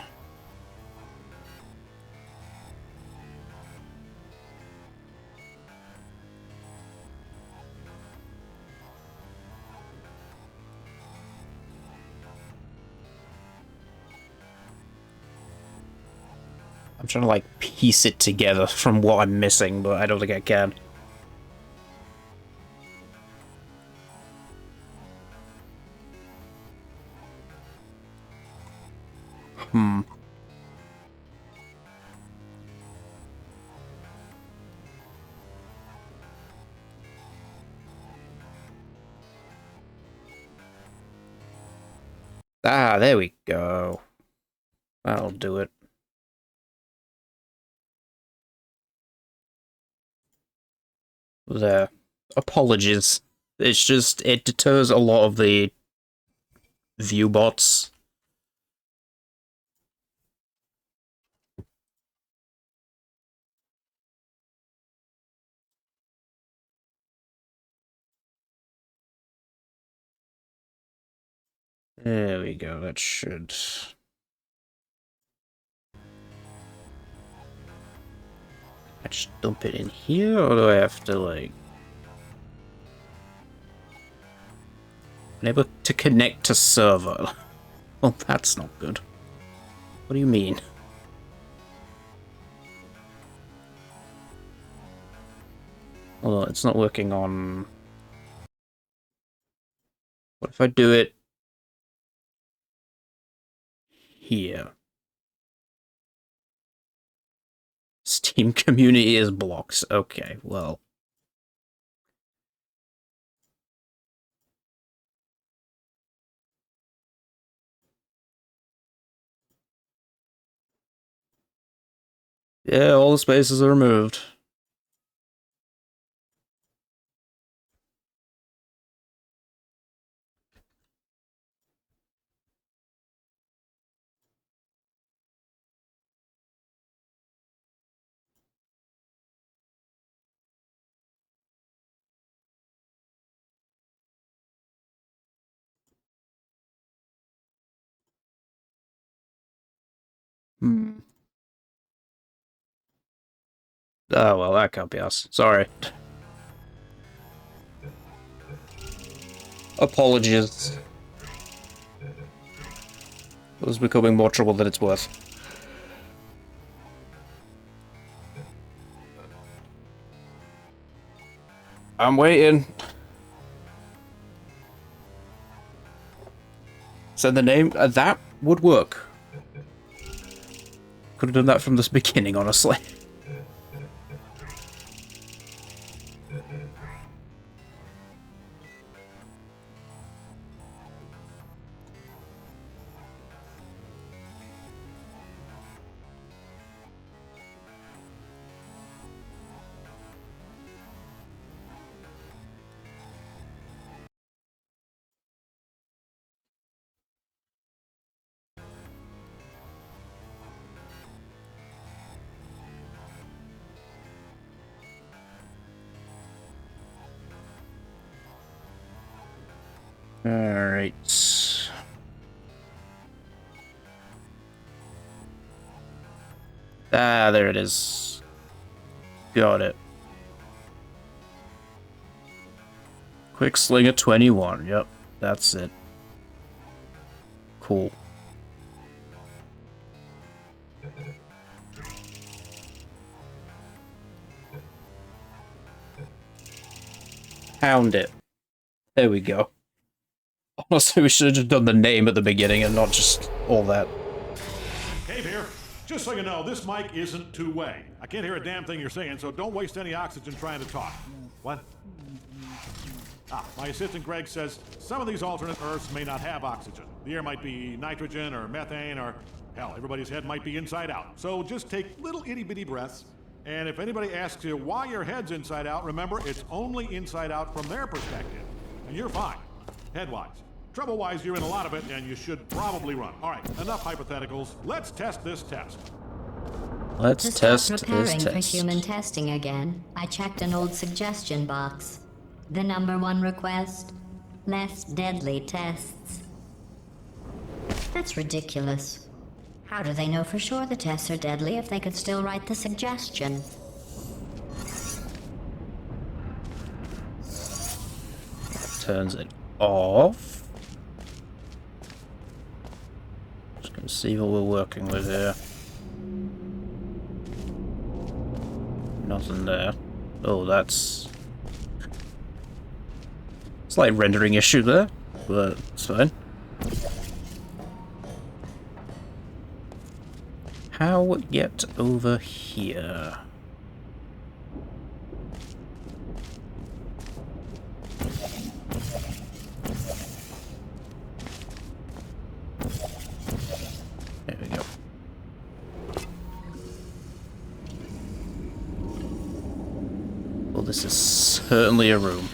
I'm trying to, like, piece it together from what I'm missing, but I don't think I can. Ah, there we go. That'll do it. There. Apologies. It's just, it deters a lot of the view bots. There we go, that should... I just dump it in here, or do I have to, like... Unable to connect to server. Well, that's not good. What do you mean? Well, it's not working on... What if I do it... here? Steam community is blocked. Okay, well... Yeah, all the spaces are removed. Oh, well, that can't be us. Sorry. Apologies. It was becoming more trouble than it's worth. I'm waiting. Send the name. That would work. Could have done that from the beginning, honestly. Alright. Ah, there it is. Got it. Quick Slinger 21. Yep, that's it. Cool. Pound it. There we go. Honestly, we should have just done the name at the beginning and not just all that. Cave here. Just so you know, this mic isn't two-way. I can't hear a damn thing you're saying, so don't waste any oxygen trying to talk. What? My assistant Greg says some of these alternate Earths may not have oxygen. The air might be nitrogen or methane or, hell, everybody's head might be inside out. So just take little itty-bitty breaths, and if anybody asks you why your head's inside out, remember, it's only inside out from their perspective. And you're fine, head-wise. Trouble-wise, you're in a lot of it, and you should probably run. All right, enough hypotheticals. Let's test this test. To start preparing for human testing again, I checked an old suggestion box. The #1 request: less deadly tests. That's ridiculous. How do they know for sure the tests are deadly if they could still write the suggestion? Turns it off. Just gonna see what we're working with here. Nothing there. Oh, that's... Slight rendering issue there, but it's fine. How get over here? There we go. Well, this is certainly a room.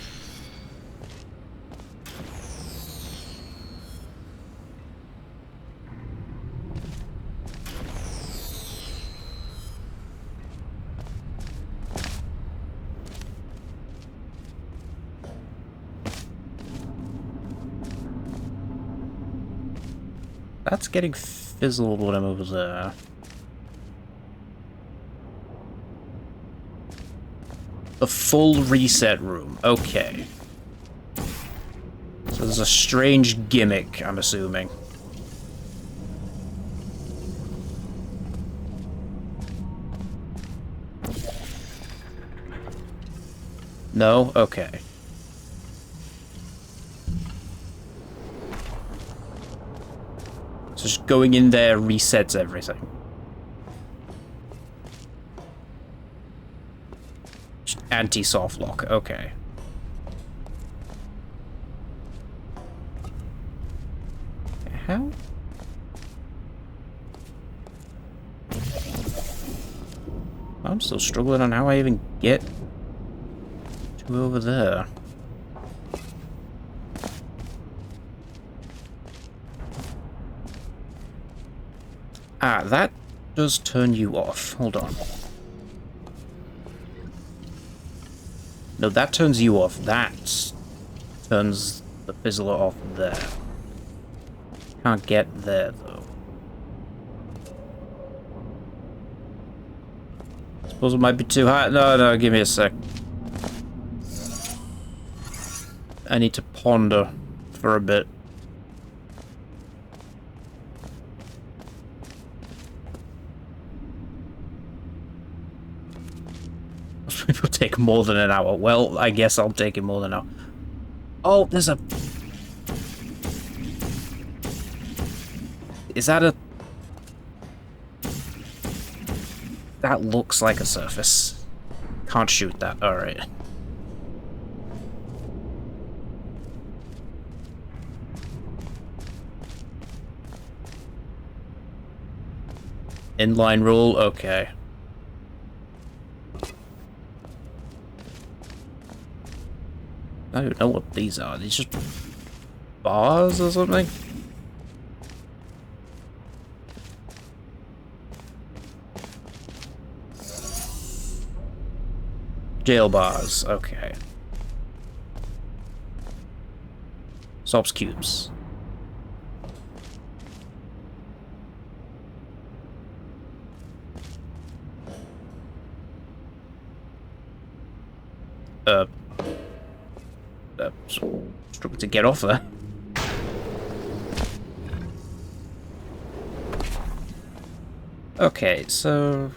That's getting fizzled when I'm over there. A full reset room. Okay. So there's a strange gimmick, I'm assuming. No? Okay. So just going in there resets everything. Anti-soft lock, okay. How? I'm still struggling on how I even get to over there. Ah, that does turn you off. Hold on. No, that turns you off. That turns the fizzler off there. Can't get there, though. Suppose it might be too high. No, give me a sec. I need to ponder for a bit. It will take more than an hour. Well, I guess I'll take it more than an hour. Oh, there's a... Is that a... That looks like a surface. Can't shoot that. Alright. Inline rule? Okay. I don't know what these are. These just bars or something? Jail bars. Okay. Sops cubes. Struggle to get off there. Okay, so...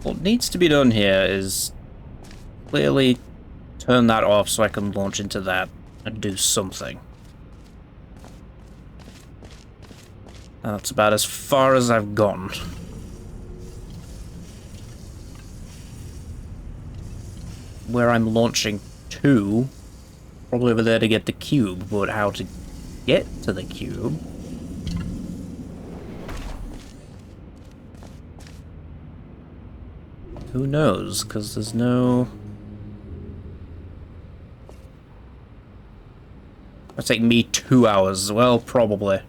What needs to be done here is clearly turn that off so I can launch into that and do something. That's about as far as I've gone. Where I'm launching to, probably over there to get the cube, but how to get to the cube? Who knows, because there's no... It'll take me 2 hours, well, probably.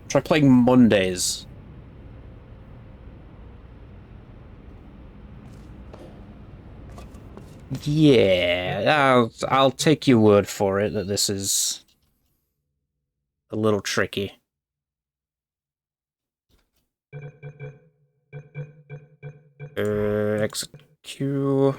Try playing Mondays. Yeah, I'll take your word for it that this is a little tricky. Execute.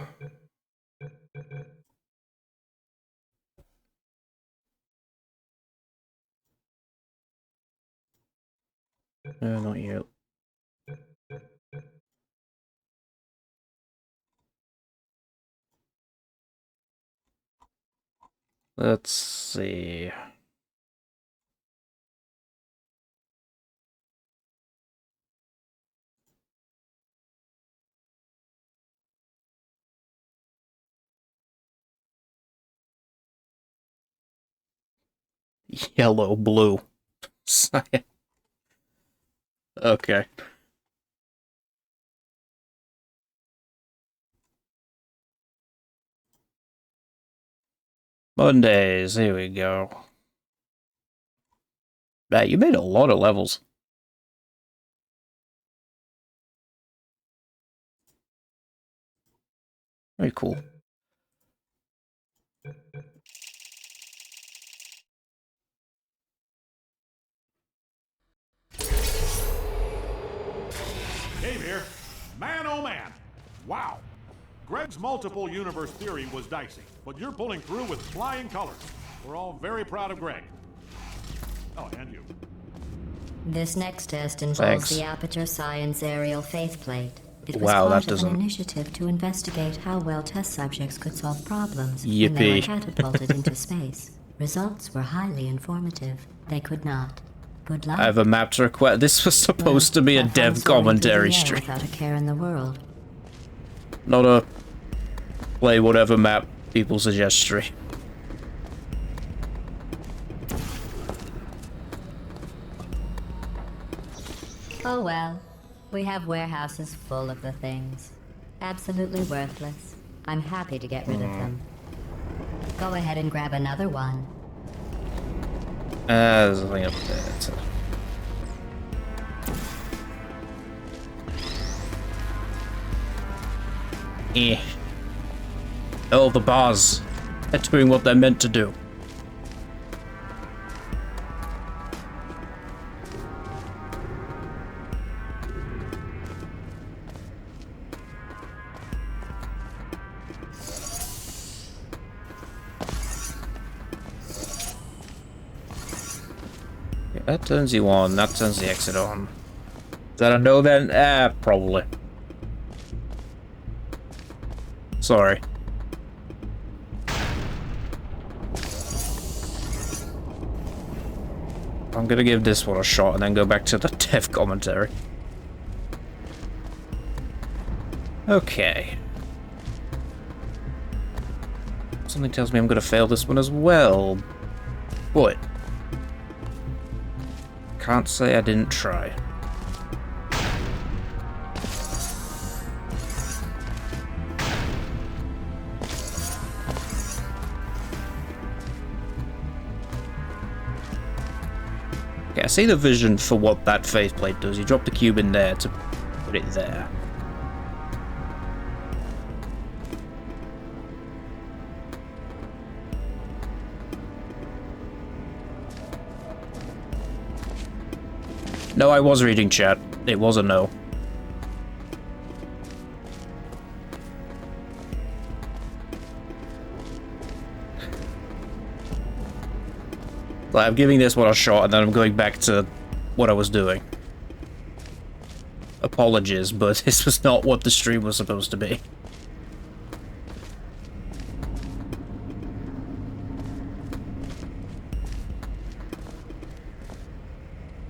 No, not yet. Let's see. Yellow, blue. Okay. Mondays, here we go. Right, you made a lot of levels. Very cool. Dave here. Man, oh man. Wow. Greg's multiple universe theory was dicey, but you're pulling through with flying colors. We're all very proud of Greg. Oh, and you. This next test involves Thanks. the Aperture Science Aerial Faithplate. It was Wow, part that of an doesn't- initiative to investigate how well test subjects could solve problems when Yippee. they were catapulted into space. Results were highly informative. They could not. Good luck. I have a map to request. This was supposed to be a Have fun dev soaring through commentary the air stream, without a care in the world. not a play whatever map people suggest stream. Oh well. We have warehouses full of the things. Absolutely worthless. I'm happy to get rid of them. Go ahead and grab another one. There's a thing up there. Oh, the bars. They're doing what they're meant to do. Yeah, that turns you on, that turns the exit on. Is that a no then? Probably. Sorry. I'm gonna give this one a shot and then go back to the dev commentary. Okay. Something tells me I'm gonna fail this one as well. But can't say I didn't try. Okay, I see the vision for what that faceplate does. You drop the cube in there to put it there. No, I was reading chat. It was a no. Like, I'm giving this one a shot and then I'm going back to what I was doing. Apologies, but this was not what the stream was supposed to be.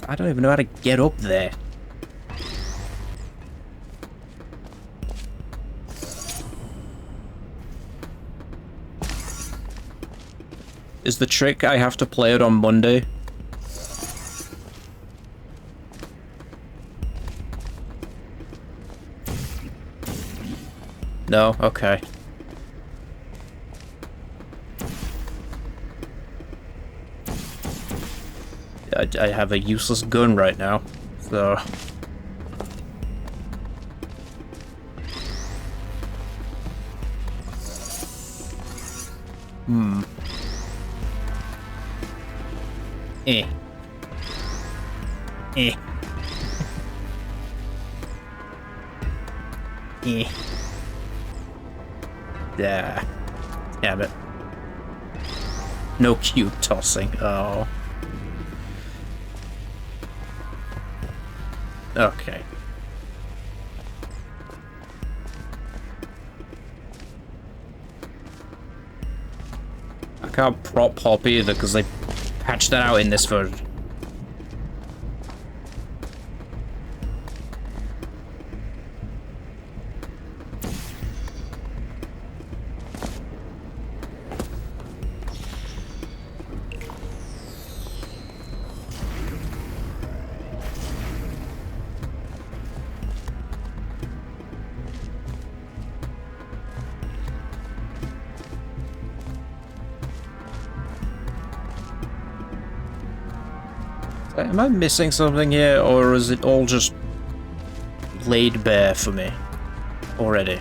I don't even know how to get up there. Is the trick I have to play it on Monday? No? Okay. I have a useless gun right now, so... Eh. Eh. Eh. Yeah. Damn it. No cube tossing. Oh. Okay. I can't prop hop either because they patched that out in this version. Am I missing something here, or is it all just laid bare for me already?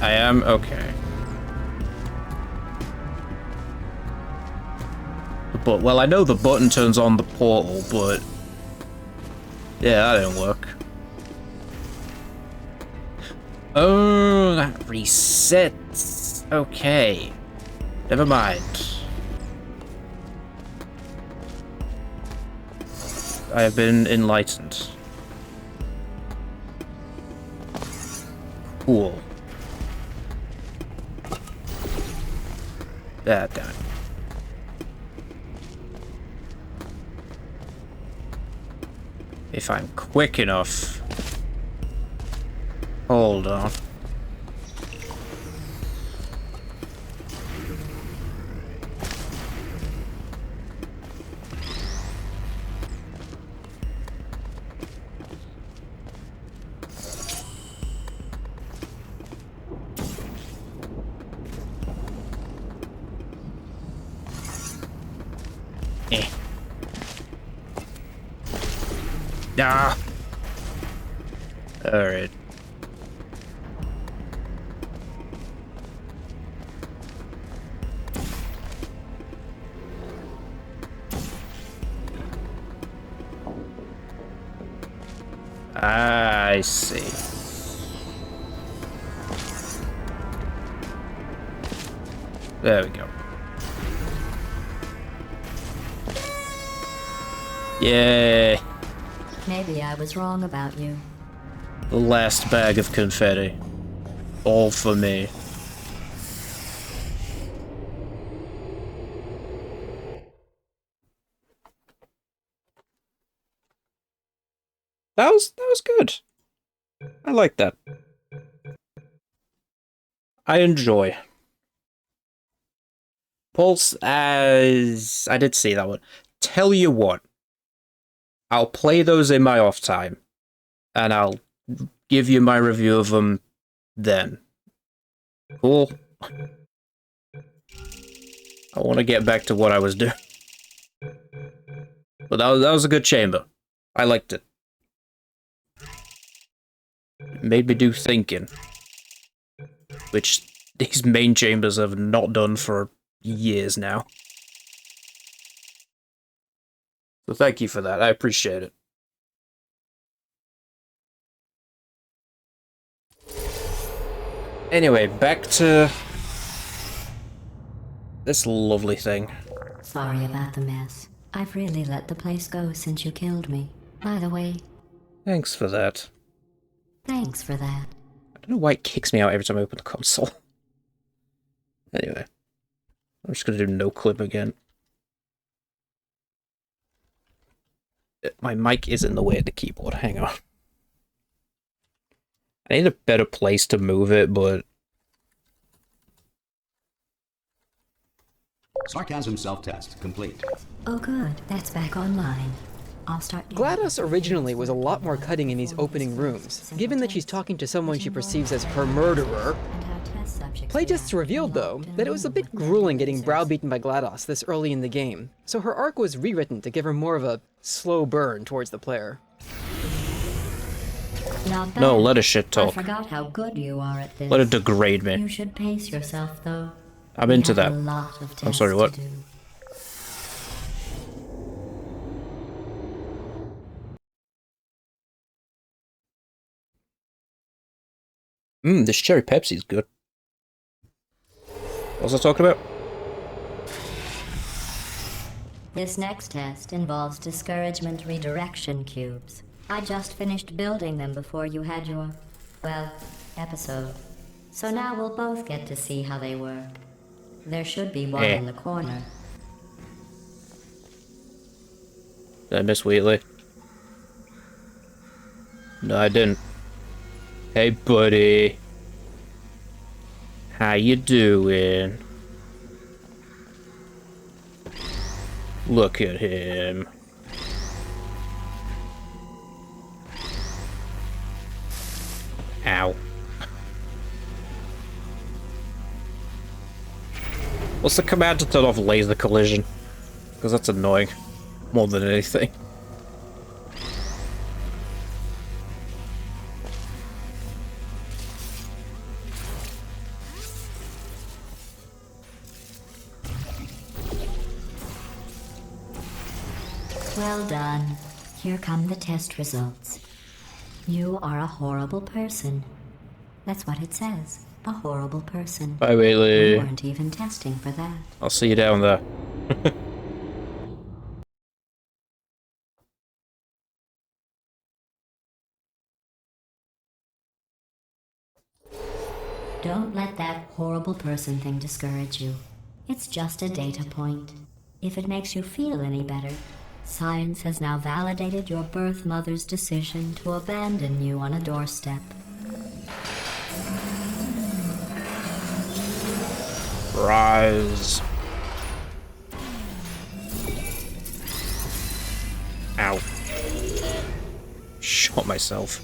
I am? Okay. But, well, I know the button turns on the portal, but... yeah, that didn't work. Oh, that resets. Okay. Never mind. I have been enlightened. Cool. Damn it. If I'm quick enough. Hold on. Ah. All right. I see. There we go. Yay. Maybe I was wrong about you. The last bag of confetti. All for me. That was good. I like that. I enjoy. Pulse, as I did see that one. Tell you what. I'll play those in my off time, and I'll give you my review of them then. Cool. I want to get back to what I was doing. But that was a good chamber. I liked it. It made me do thinking. Which these main chambers have not done for years now. So thank you for that. I appreciate it. Anyway, back to this lovely thing. Sorry about the mess. I've really let the place go since you killed me. By the way... Thanks for that. Thanks for that. I don't know why it kicks me out every time I open the console. Anyway. I'm just gonna do no clip again. My mic is in the way of the keyboard. Hang on. I need a better place to move it, but... Sarcasm self-test complete. Oh good, that's back online. I'll start... GLaDOS originally was a lot more cutting in these opening rooms, given that she's talking to someone she perceives as her murderer. Playtests revealed, though, that it was a bit grueling getting browbeaten by GLaDOS this early in the game, so her arc was rewritten to give her more of a slow burn towards the player. No, let her shit talk. I forgot how good you are at this. Let it degrade me. You should pace yourself, though. I'm into that. I'm sorry, what? This cherry Pepsi's good. What was I talking about? This next test involves discouragement redirection cubes. I just finished building them before you had your, well, episode. So now we'll both get to see how they work. There should be one in the corner. Did I miss Wheatley? No, I didn't. Hey, buddy. How you doing? Look at him. Ow. What's the command to turn off laser collision? Because that's annoying. More than anything. Well done. Here come the test results. You are a horrible person. That's what it says. A horrible person. Bye, Wheatley. We weren't even testing for that. I'll see you down there. Don't let that horrible person thing discourage you. It's just a data point. If it makes you feel any better, science has now validated your birth mother's decision to abandon you on a doorstep. Rise. Ow. Shot myself.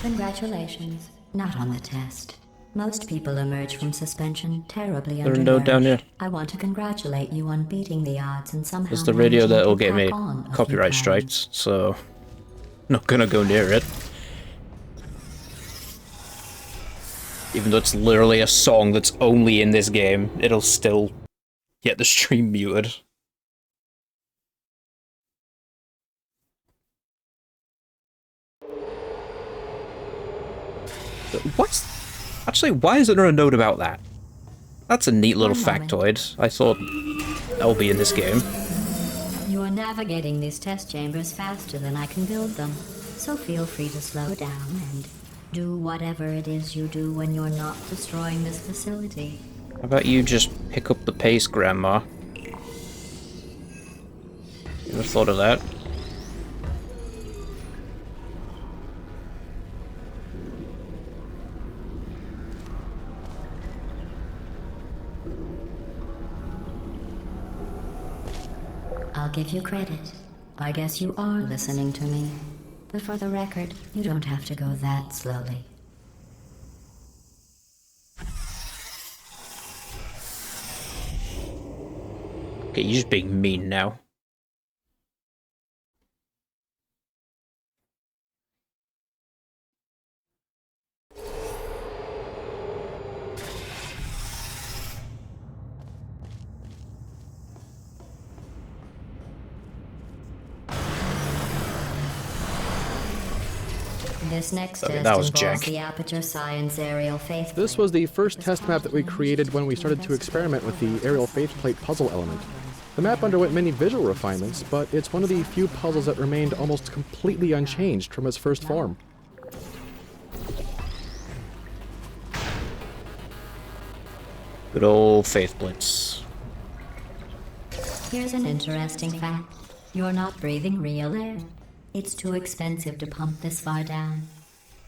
Congratulations. Not on the test. Most people emerge from suspension terribly There's a note down here. I want to congratulate you on beating the odds and somehow There's the radio managing that'll to get me tack on a copyright few strikes, so not gonna go near it. Even though it's literally a song that's only in this game, it'll still get the stream muted. What's... Actually, why isn't there a note about that? That's a neat little factoid. I thought that would be in this game. You are navigating these test chambers faster than I can build them, so feel free to slow down and do whatever it is you do when you're not destroying this facility. How about you just pick up the pace, Grandma? You ever thought of that? I'll give you credit. I guess you are listening to me. But for the record, you don't have to go that slowly. Okay, you're just being mean now. This next Okay, test that was involves jank. the Aperture Science Aerial Faith. This was the first test map that we created when we started to experiment with the aerial faceplate puzzle element. The map underwent many visual refinements, but it's one of the few puzzles that remained almost completely unchanged from its first form. Good old Faith Blitz. Here's an interesting fact. You're not breathing real air. It's too expensive to pump this far down.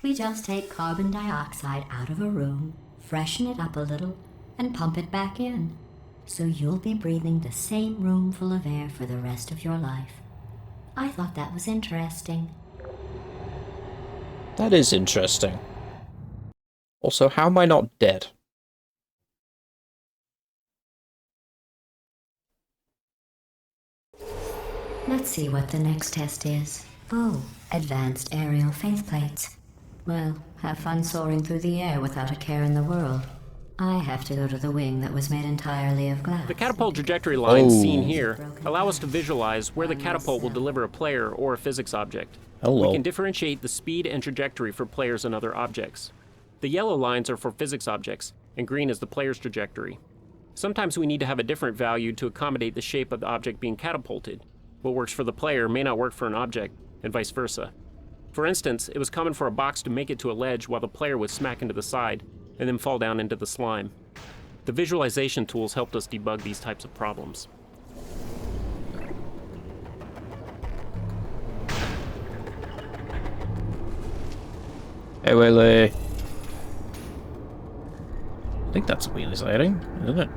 We just take carbon dioxide out of a room, freshen it up a little, and pump it back in. So you'll be breathing the same room full of air for the rest of your life. I thought that was interesting. That is interesting. Also, how am I not dead? Let's see what the next test is. Oh, advanced aerial faceplates. Well, have fun soaring through the air without a care in the world. I have to go to the wing that was made entirely of glass. The catapult trajectory lines seen here allow us to visualize where the catapult will deliver a player or a physics object. Hello. We can differentiate the speed and trajectory for players and other objects. The yellow lines are for physics objects, and green is the player's trajectory. Sometimes we need to have a different value to accommodate the shape of the object being catapulted. What works for the player may not work for an object, and vice versa. For instance, it was common for a box to make it to a ledge while the player would smack into the side, and then fall down into the slime. The visualization tools helped us debug these types of problems. Hey, Wheelie. I think that's Wheelie's lighting, isn't it?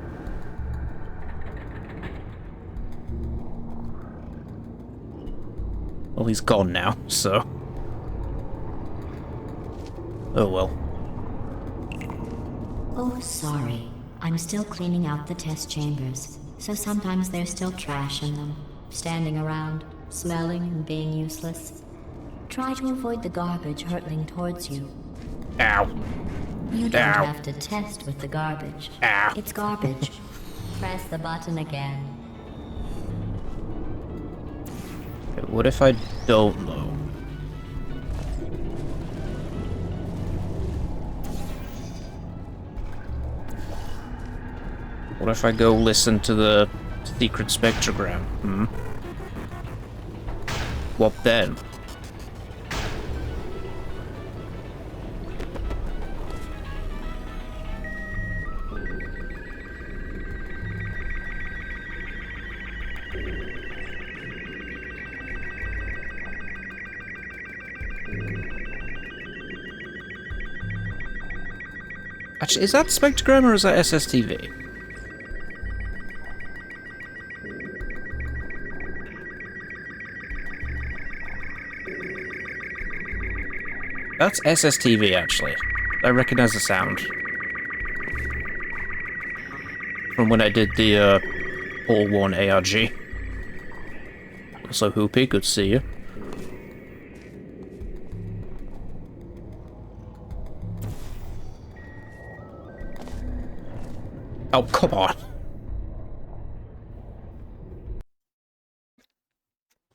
Well, he's gone now, so... Oh well. Oh, sorry. I'm still cleaning out the test chambers, so sometimes there's still trash in them, standing around, smelling and being useless. Try to avoid the garbage hurtling towards you. Ow. You don't Ow. have to test with the garbage. Ow. It's garbage. Press the button again. What if I don't know? What if I go listen to the secret spectrogram? What then? Actually, is that spectrogram or is that SSTV? That's SSTV, actually. I recognize the sound. From when I did the, All 1 ARG. Also, Hoopy, good to see you. Oh, come on.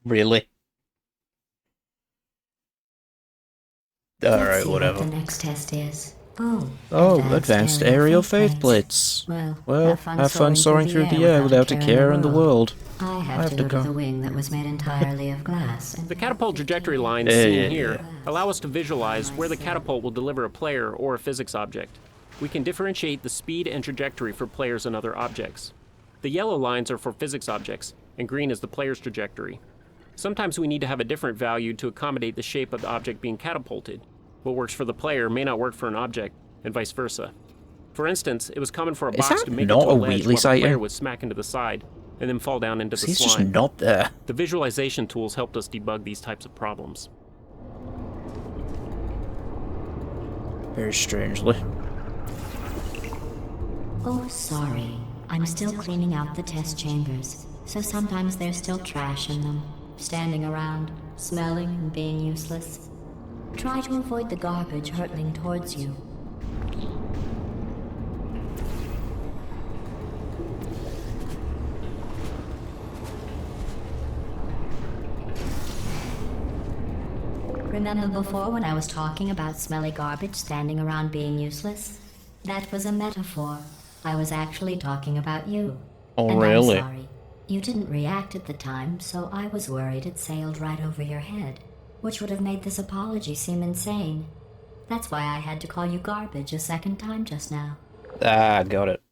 Really? Alright, whatever. What the next test is. Advanced aerial faith plates. Well, have fun soaring through the air without a care in the world. I have to go to the wing that was made entirely of glass. The catapult trajectory lines seen here allow us to visualize where the catapult will deliver a player or a physics object. We can differentiate the speed and trajectory for players and other objects. The yellow lines are for physics objects, and green is the player's trajectory. Sometimes we need to have a different value to accommodate the shape of the object being catapulted. What works for the player may not work for an object, and vice versa. For instance, it was common for a box to make it to a ledge while the player would smack into the side, and then fall down into the slime. He's just not there. The visualization tools helped us debug these types of problems. Very strangely. Oh, sorry. I'm still cleaning out the test chambers, so sometimes there's still trash in them, standing around, smelling and being useless. Try to avoid the garbage hurtling towards you. Remember before when I was talking about smelly garbage standing around being useless? That was a metaphor. I was actually talking about you. Oh, and really? I'm sorry. You didn't react at the time, so I was worried it sailed right over your head, which would have made this apology seem insane. That's why I had to call you garbage a second time just now. Ah, got it.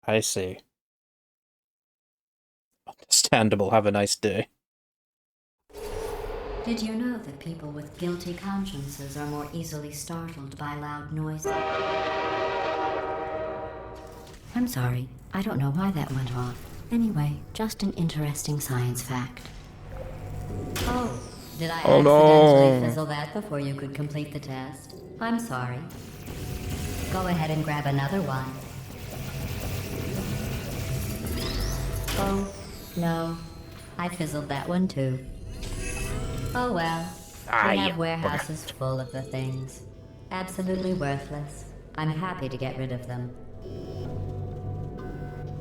I see. Understandable. Have a nice day. Did you know that people with guilty consciences are more easily startled by loud noises? I'm sorry. I don't know why that went off. Anyway, just an interesting science fact. Oh, did I accidentally fizzle that before you could complete the test? I'm sorry. Go ahead and grab another one. Oh, no. I fizzled that one too. Oh well. We have warehouses full of the things. Absolutely worthless. I'm happy to get rid of them.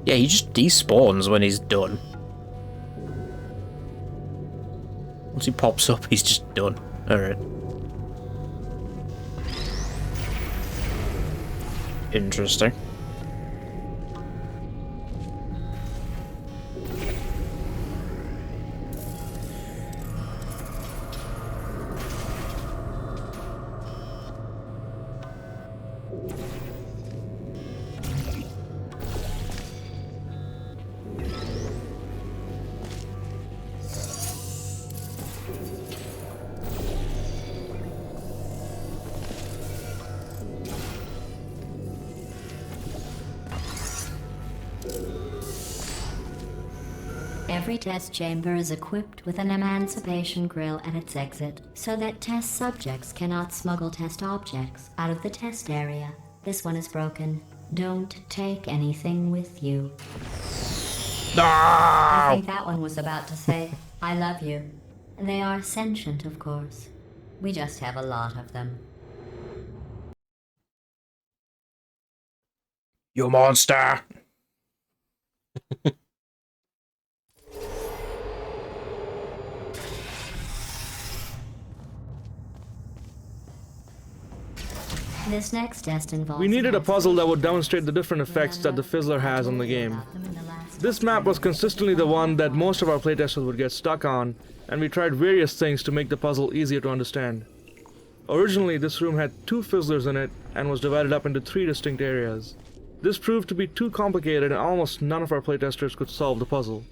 Yeah, he just despawns when he's done. Once he pops up, he's just done. Alright. Interesting. Every test chamber is equipped with an emancipation grill at its exit, so that test subjects cannot smuggle test objects out of the test area. This one is broken. Don't take anything with you. No! I think that one was about to say, I love you. They are sentient, of course. We just have a lot of them. You monster! This next test involves... We needed a puzzle that would demonstrate the different effects that the Fizzler has on the game. This map was consistently the one that most of our playtesters would get stuck on, and we tried various things to make the puzzle easier to understand. Originally, this room had 2 Fizzlers in it and was divided up into 3 distinct areas. This proved to be too complicated and almost none of our playtesters could solve the puzzle.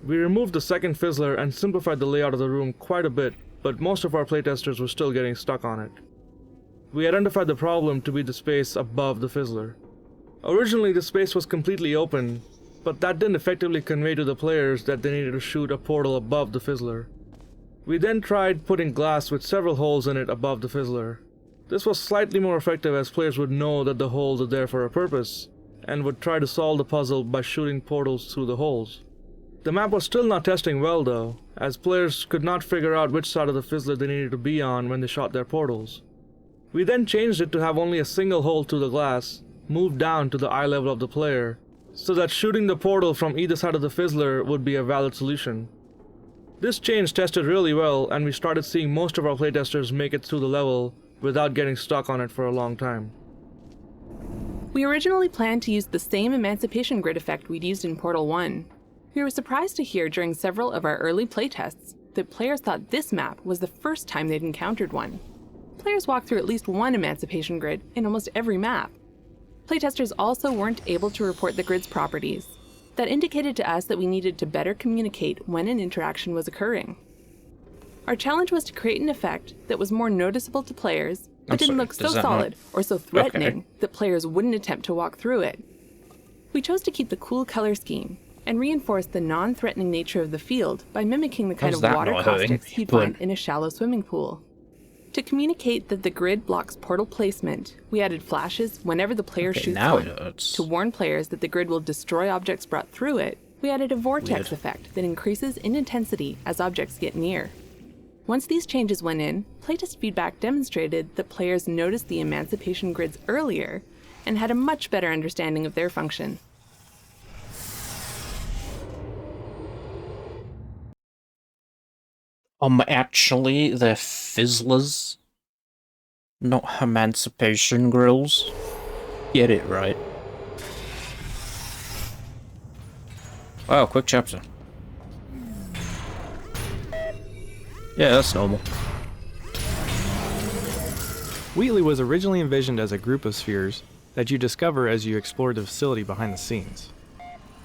We removed the second Fizzler and simplified the layout of the room quite a bit, but most of our playtesters were still getting stuck on it. We identified the problem to be the space above the Fizzler. Originally, the space was completely open, but that didn't effectively convey to the players that they needed to shoot a portal above the Fizzler. We then tried putting glass with several holes in it above the Fizzler. This was slightly more effective as players would know that the holes are there for a purpose, and would try to solve the puzzle by shooting portals through the holes. The map was still not testing well though, as players could not figure out which side of the Fizzler they needed to be on when they shot their portals. We then changed it to have only a single hole through the glass, moved down to the eye level of the player, so that shooting the portal from either side of the Fizzler would be a valid solution. This change tested really well, and we started seeing most of our playtesters make it through the level without getting stuck on it for a long time. We originally planned to use the same Emancipation Grid effect we'd used in Portal 1. We were surprised to hear during several of our early playtests that players thought this map was the first time they'd encountered one. Players walk through at least one Emancipation Grid in almost every map. Playtesters also weren't able to report the grid's properties. That indicated to us that we needed to better communicate when an interaction was occurring. Our challenge was to create an effect that was more noticeable to players, but didn't look so solid or so threatening that players wouldn't attempt to walk through it. We chose to keep the cool color scheme and reinforce the non-threatening nature of the field by mimicking the kind of water caustics you'd find in a shallow swimming pool. To communicate that the grid blocks portal placement, we added flashes whenever the player shoots one. To warn players that the grid will destroy objects brought through it, we added a vortex effect that increases in intensity as objects get near. Once these changes went in, playtest feedback demonstrated that players noticed the Emancipation Grids earlier and had a much better understanding of their function. Actually, they're Fizzlers, not Emancipation Grills. Get it right. Wow, quick chapter. Yeah, that's normal. Wheatley was originally envisioned as a group of spheres that you discover as you explore the facility behind the scenes.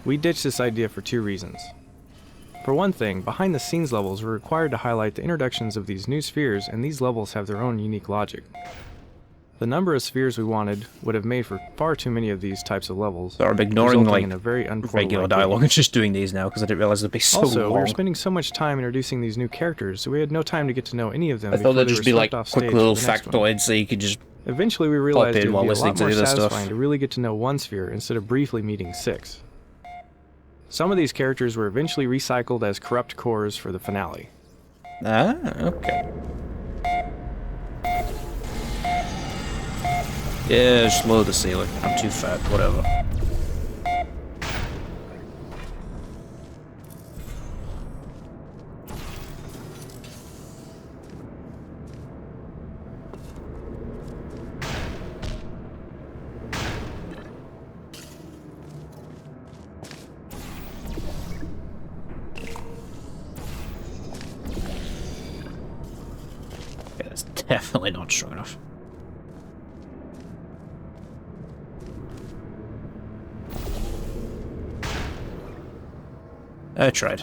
We ditched this idea for 2 reasons. For one thing, behind the scenes levels were required to highlight the introductions of these new spheres, and these levels have their own unique logic. The number of spheres we wanted would have made for far too many of these types of levels. So I'm ignoring like in a very regular dialogue and just doing these now because I didn't realize it'd be so long. Also, we were spending so much time introducing these new characters, so we had no time to get to know any of them. I thought they'd just be like quick little factoids so you could just eventually we realized it would be a lot more satisfying stuff. to really get to know one sphere instead of briefly meeting 6. Some of these characters were eventually recycled as corrupt cores for the finale. Ah, okay. Yeah, just lower the ceiling. I'm too fat, whatever. Yeah, that's definitely not strong enough. I tried.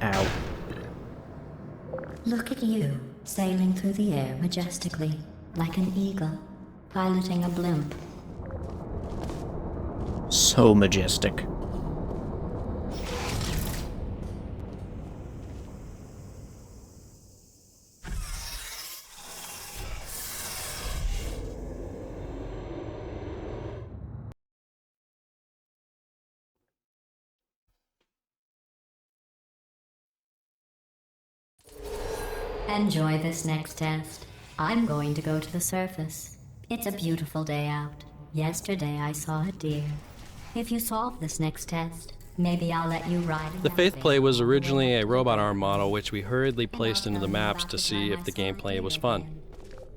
Ow. Look at you, sailing through the air majestically, like an eagle, piloting a blimp. So majestic. Enjoy this next test. I'm going to go to the surface. It's a beautiful day out. Yesterday I saw a deer. If you solve this next test, maybe I'll let you ride in The that Faith thing. Play was originally a robot arm model which we hurriedly placed into the maps to see if the gameplay was fun.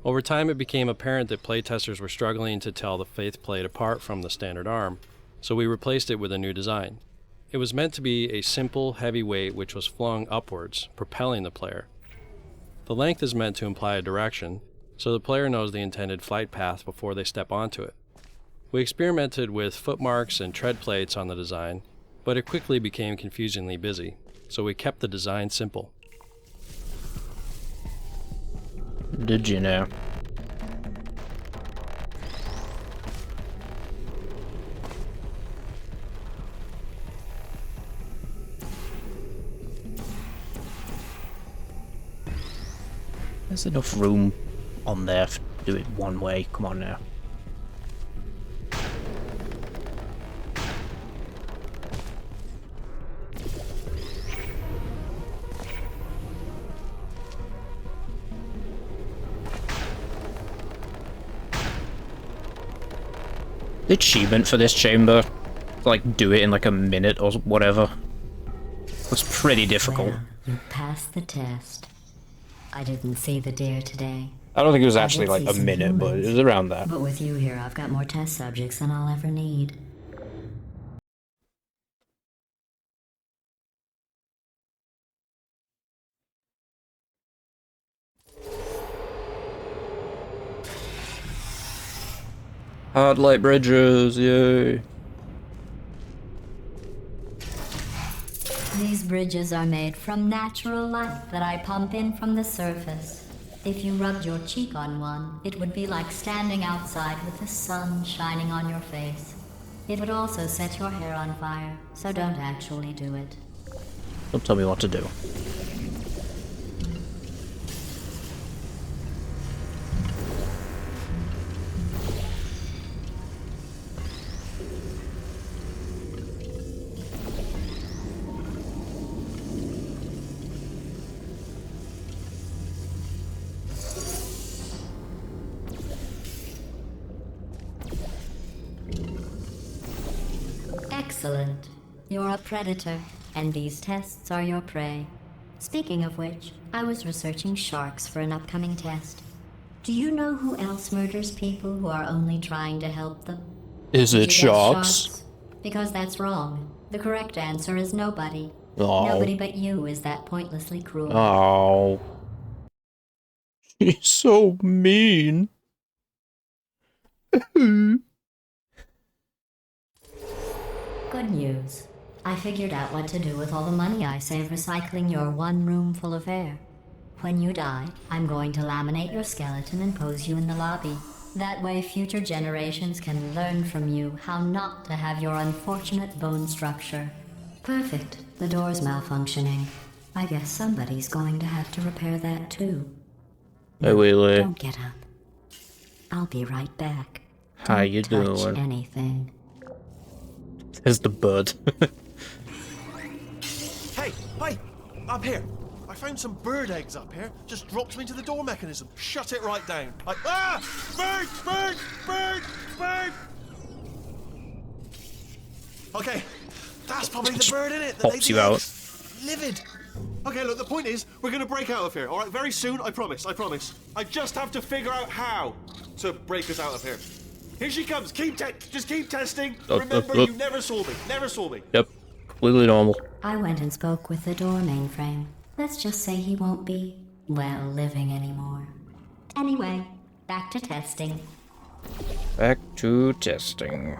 Over time it became apparent that playtesters were struggling to tell the Faith Plate apart from the standard arm, so we replaced it with a new design. It was meant to be a simple, heavy weight which was flung upwards, propelling the player. The length is meant to imply a direction, so the player knows the intended flight path before they step onto it. We experimented with footmarks and tread plates on the design, but it quickly became confusingly busy, so we kept the design simple. Did you know? There's enough room on there to do it one way. Come on now. The achievement for this chamber, like, do it in like a minute or whatever, was pretty difficult. Well, you passed the test. I didn't see the deer today. I don't think it was I actually did like see a some minute, but humans. it was around that. But with you here, I've got more test subjects than I'll ever need. Hard light bridges, yay. These bridges are made from natural light that I pump in from the surface. If you rubbed your cheek on one, it would be like standing outside with the sun shining on your face. It would also set your hair on fire, so don't actually do it. Don't tell me what to do. Excellent. You're a predator, and these tests are your prey. Speaking of which, I was researching sharks for an upcoming test. Do you know who else murders people who are only trying to help them? Is Did it you guess sharks? Because that's wrong. The correct answer is nobody. Oh. Nobody but you is that pointlessly cruel. Oh. He's so mean. Good news. I figured out what to do with all the money I save recycling your one room full of air. When you die, I'm going to laminate your skeleton and pose you in the lobby. That way future generations can learn from you how not to have your unfortunate bone structure. Perfect. The door's malfunctioning. I guess somebody's going to have to repair that too. Hey, Wheelie. Don't get up. I'll be right back. How you Touch doing? anything. There's the bird. Hey, up here. I found some bird eggs up here. Just dropped them into the door mechanism. Shut it right down. Bird! Okay, that's probably the bird in it. that laid Pops the you out. eggs. Livid. Okay, look, the point is, we're gonna break out of here, alright? Very soon, I promise. I just have to figure out how to break us out of here. Here she comes. Just keep testing. Remember, you never saw me. Yep, completely normal. I went and spoke with the door mainframe. Let's just say he won't be, well, living anymore. Anyway, back to testing. Back to testing.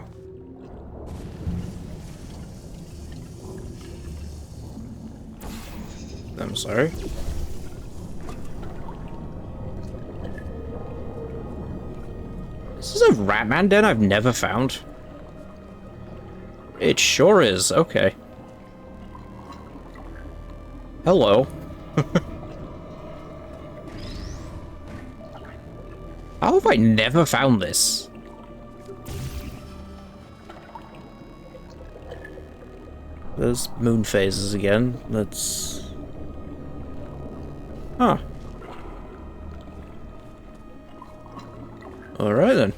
I'm sorry. This is a Ratman den I've never found. It sure is. Okay. Hello. How have I never found this? There's moon phases again. Let's... Huh. Alright then.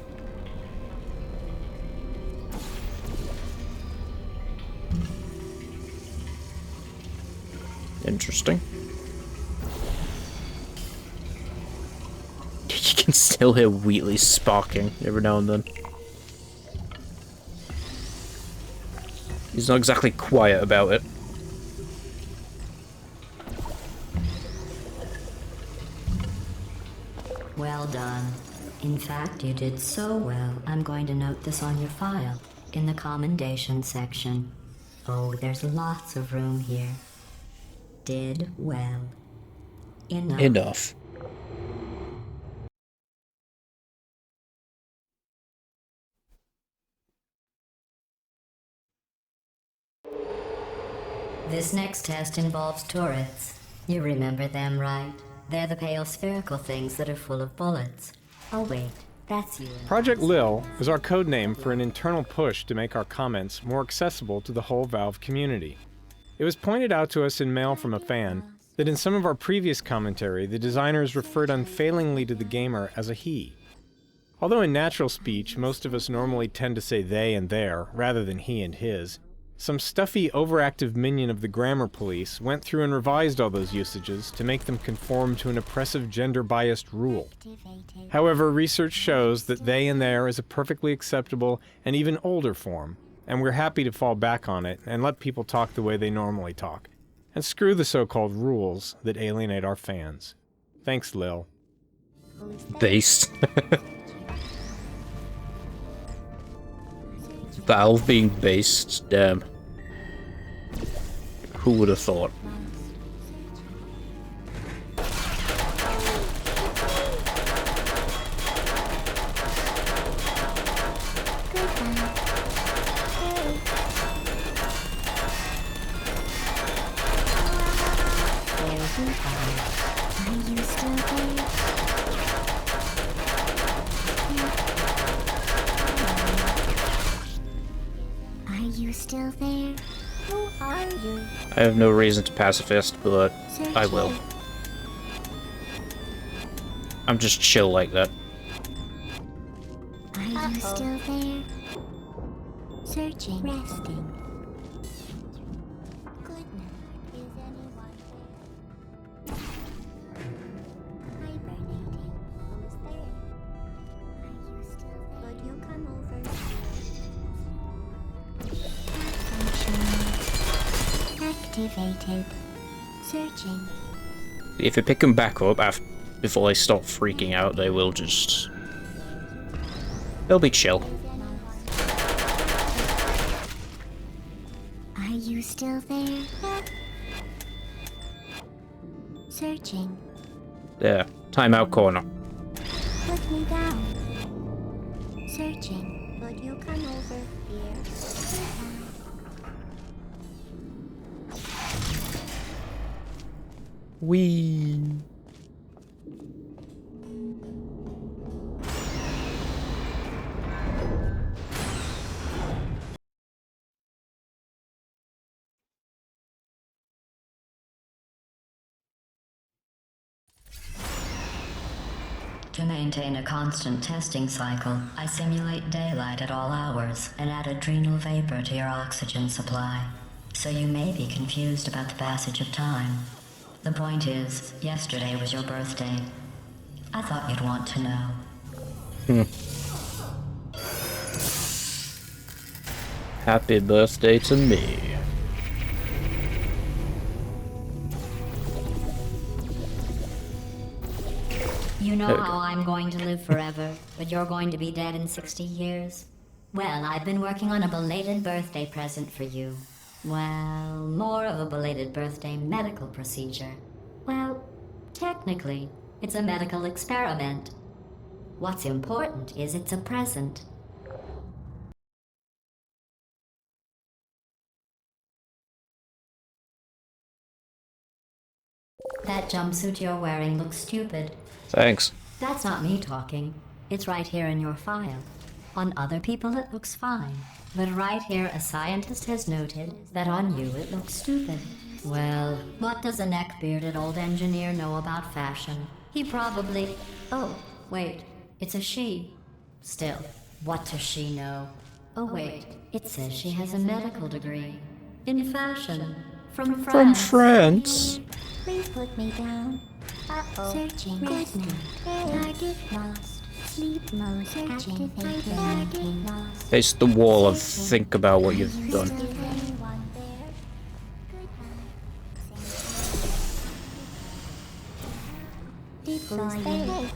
Interesting. You can still hear Wheatley sparking every now and then. He's not exactly quiet about it. Well done. In fact, you did so well, I'm going to note this on your file, in the commendation section. Oh, there's lots of room here. Did well. Enough. Enough. This next test involves turrets. You remember them, right? They're the pale spherical things that are full of bullets. Oh wait, that's you. Project Lil is our code name for an internal push to make our comments more accessible to the whole Valve community. It was pointed out to us in mail from a fan that in some of our previous commentary, the designers referred unfailingly to the gamer as a he. Although in natural speech, most of us normally tend to say they and their, rather than he and his, some stuffy, overactive minion of the grammar police went through and revised all those usages to make them conform to an oppressive gender-biased rule. However, research shows that they and their is a perfectly acceptable and even older form, and we're happy to fall back on it and let people talk the way they normally talk, and screw the so-called rules that alienate our fans. Thanks, Lil. Based. Valve being based, damn. Who would have thought? I have no reason to pacifist, but I will. I'm just chill like that. Are you still there? Searching. Resting. Good night. Is anyone there? Hibernating. Who's there? Are you still there? Would you come over? Activated. Searching. If you pick them back up before they stop freaking out, they will just... they'll be chill. Are you still there? Searching. There. Timeout corner. Put me down. Searching. Would you come over here? Wee. To maintain a constant testing cycle, I simulate daylight at all hours and add adrenal vapor to your oxygen supply. So you may be confused about the passage of time. The point is, yesterday was your birthday. I thought you'd want to know. Happy birthday to me. You know how I'm going to live forever, but you're going to be dead in 60 years? Well, I've been working on a belated birthday present for you. Well, more of a belated birthday medical procedure. Well, technically, it's a medical experiment. What's important is it's a present. That jumpsuit you're wearing looks stupid. Thanks. That's not me talking. It's right here in your file. On other people it looks fine. But right here a scientist has noted that on you it looks stupid. Well, what does a neck-bearded old engineer know about fashion? He probably... Oh, wait. It's a she. Still, what does she know? Oh wait, it says she has a medical degree. In fashion. From France. From France. Please put me down. Uh-oh. Searching. Goodness. Target lost. Sleep mode. Searching. Target lost. Face the wall and think about what you've done. Deploying.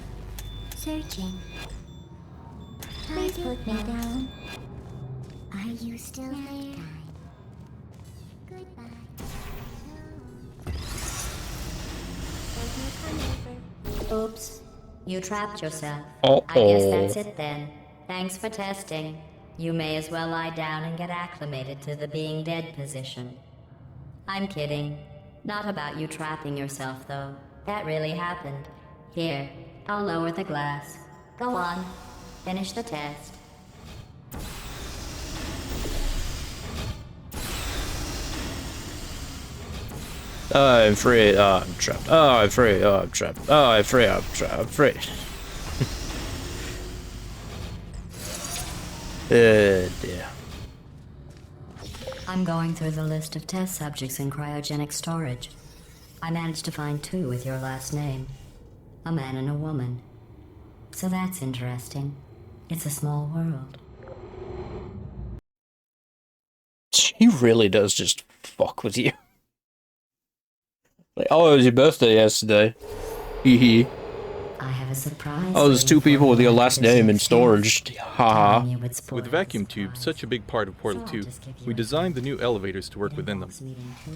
Searching. Please put me down. Are you still there? Goodbye. Oops. You trapped yourself. Uh-oh. I guess that's it then. Thanks for testing. You may as well lie down and get acclimated to the being dead position. I'm kidding. Not about you trapping yourself, though. That really happened. Here, I'll lower the glass. Go on. Finish the test. Oh, I'm free. Oh, I'm trapped. Oh, I'm free. Oh, I'm trapped. Oh, I'm free. I'm trapped. I'm free. Dear. I'm going through the list of test subjects in cryogenic storage. I managed to find 2 with your last name. A man and a woman. So that's interesting. It's a small world. He really does just fuck with you. Like, oh, it was your birthday yesterday. Hee hee. I have a surprise. Oh, there's 2 people with your last name in storage. Haha. With vacuum tubes such a big part of Portal 2, we designed the new elevators to work within them.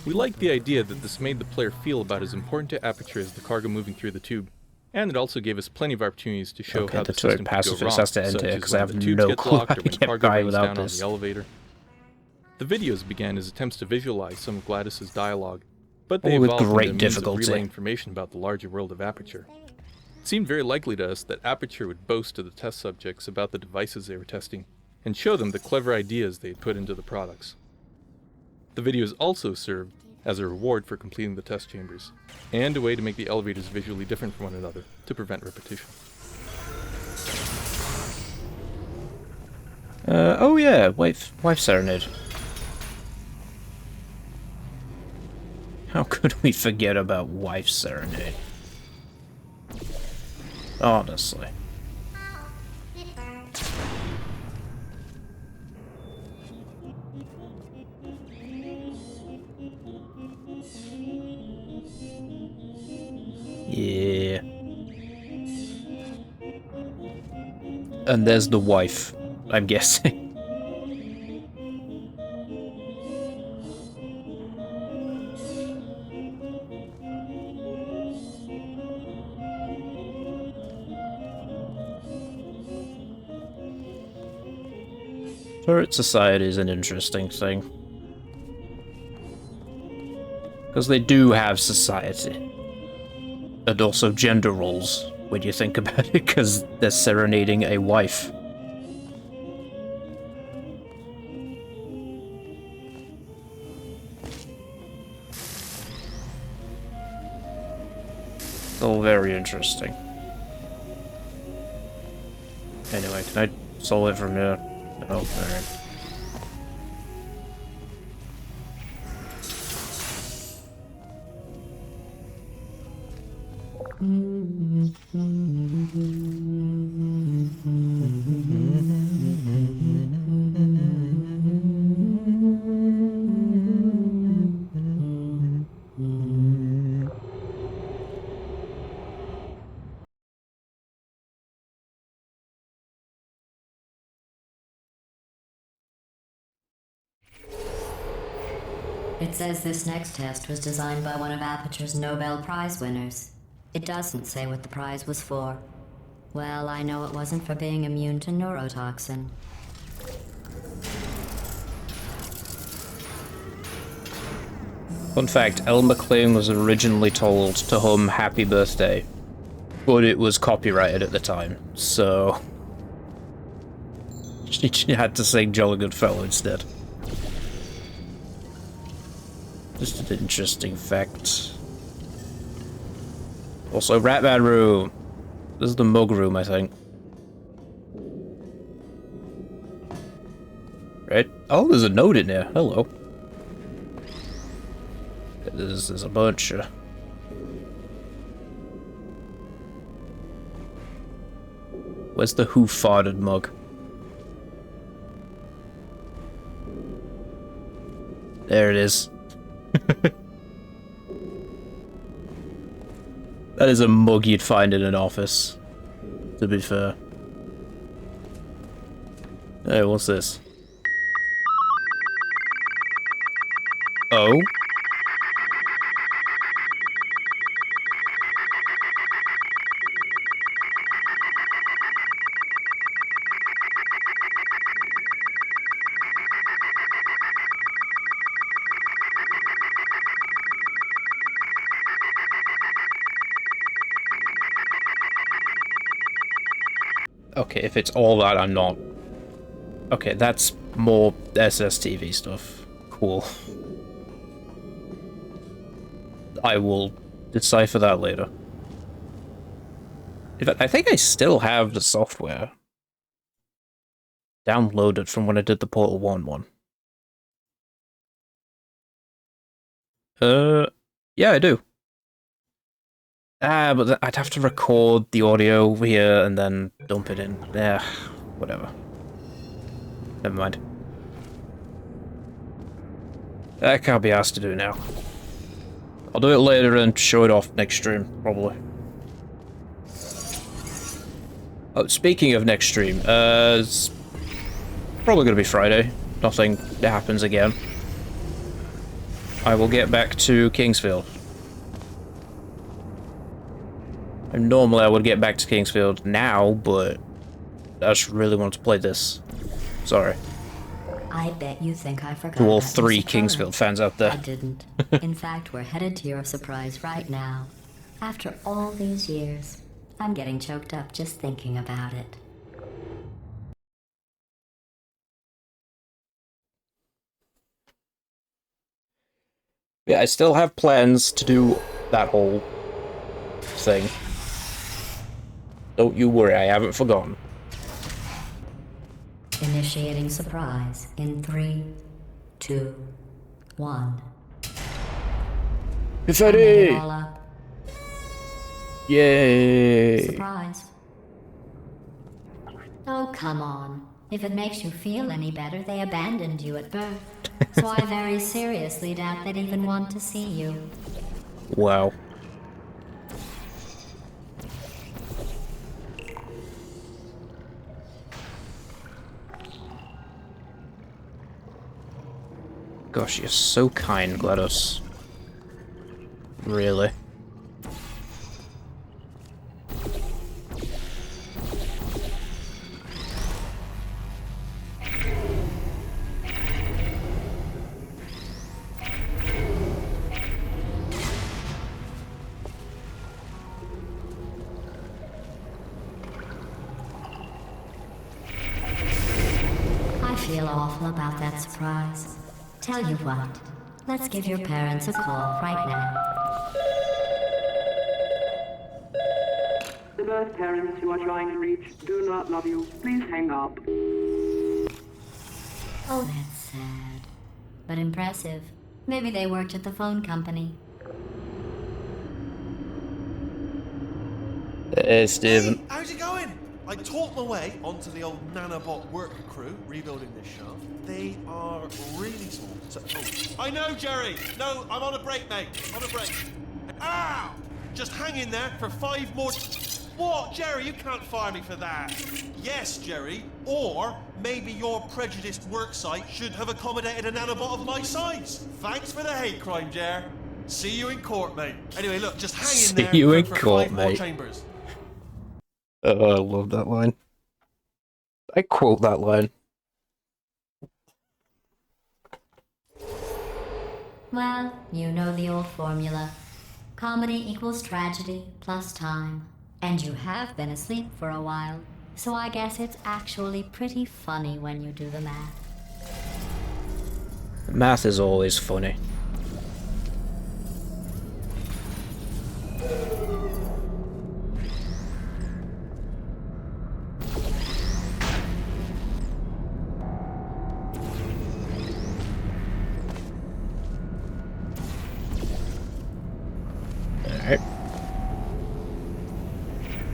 We liked the idea that this made the player feel about as important to Aperture as the cargo moving through the tube, and it also gave us plenty of opportunities to show how the system could go wrong, has to end such here, as because I when have the tubes no get clue locked how or to when get cargo by rains without down on this. the elevator. The videos began as attempts to visualize some of Gladys's dialogue, but they All with evolved great into means of difficulty. relaying information about the larger world of Aperture. It seemed very likely to us that Aperture would boast to the test subjects about the devices they were testing, and show them the clever ideas they had put into the products. The videos also served as a reward for completing the test chambers, and a way to make the elevators visually different from one another, to prevent repetition. Oh yeah, wife serenade. How could we forget about wife serenade? Honestly. Yeah. And there's the wife, I'm guessing. Turret society is an interesting thing. Because they do have society. And also gender roles, when you think about it, because they're serenading a wife. All very interesting. Anyway, can I solve it from here? No, alright. It says this next test was designed by one of Aperture's Nobel Prize winners. It doesn't say what the prize was for. Well, I know it wasn't for being immune to neurotoxin. Fun fact, Elle McLean was originally told to hum Happy Birthday, but it was copyrighted at the time, so she had to sing Jolly Good Fellow instead. Just an interesting fact. Also, Ratman room. This is the mug room, I think. Right? Oh, there's a note in there. Hello. There's a bunch of... Where's the who farted mug? There it is. That is a mug you'd find in an office, to be fair. Hey, what's this? Oh? Okay, if it's all that, I'm not... Okay, that's more SSTV stuff. Cool. I will decipher that later. In fact, I think I still have the software downloaded from when I did the Portal 1 one. Yeah, I do. But I'd have to record the audio over here and then dump it in. Yeah, whatever. Never mind. I can't be asked to do it now. I'll do it later and show it off next stream, probably. Oh, speaking of next stream, it's probably gonna be Friday. Nothing happens again. I will get back to Kingsfield. And normally I would get back to Kingsfield now, but I just really wanted to play this. Sorry. I bet you think I forgot. To all that 3 Mr. Kingsfield fans out there. I didn't. In fact, we're headed to your surprise right now. After all these years, I'm getting choked up just thinking about it. Yeah, I still have plans to do that whole thing. Don't you worry, I haven't forgotten. Initiating surprise in 3, 2, 1. Confetti! All up. Yay! Surprise. Oh, come on. If it makes you feel any better, they abandoned you at birth. So I very seriously doubt they'd even want to see you. Wow. Gosh, you're so kind, GLaDOS. Really? I feel awful about that surprise. Tell you what, let's give your parents a call right now. The birth parents you are trying to reach do not love you. Please hang up. Oh, that's sad. But impressive. Maybe they worked at the phone company. Hey, Steven. Hey, how's it going? I talked my way onto the old nanobot work crew rebuilding this shaft. They are really small. So, I know, Jerry. No, I'm on a break, mate. On a break. Ow! Just hang in there for 5 more. What, Jerry? You can't fire me for that. Yes, Jerry. Or maybe your prejudiced work site should have accommodated a nanobot of my size. Thanks for the hate crime, Jer. See you in court, mate. Anyway, look, just hang in there. See you in for court, 5 more mate. chambers. Oh, I love that line. I quote that line. Well, you know the old formula. Comedy equals tragedy plus time. And you have been asleep for a while, so I guess it's actually pretty funny when you do the math. Math is always funny.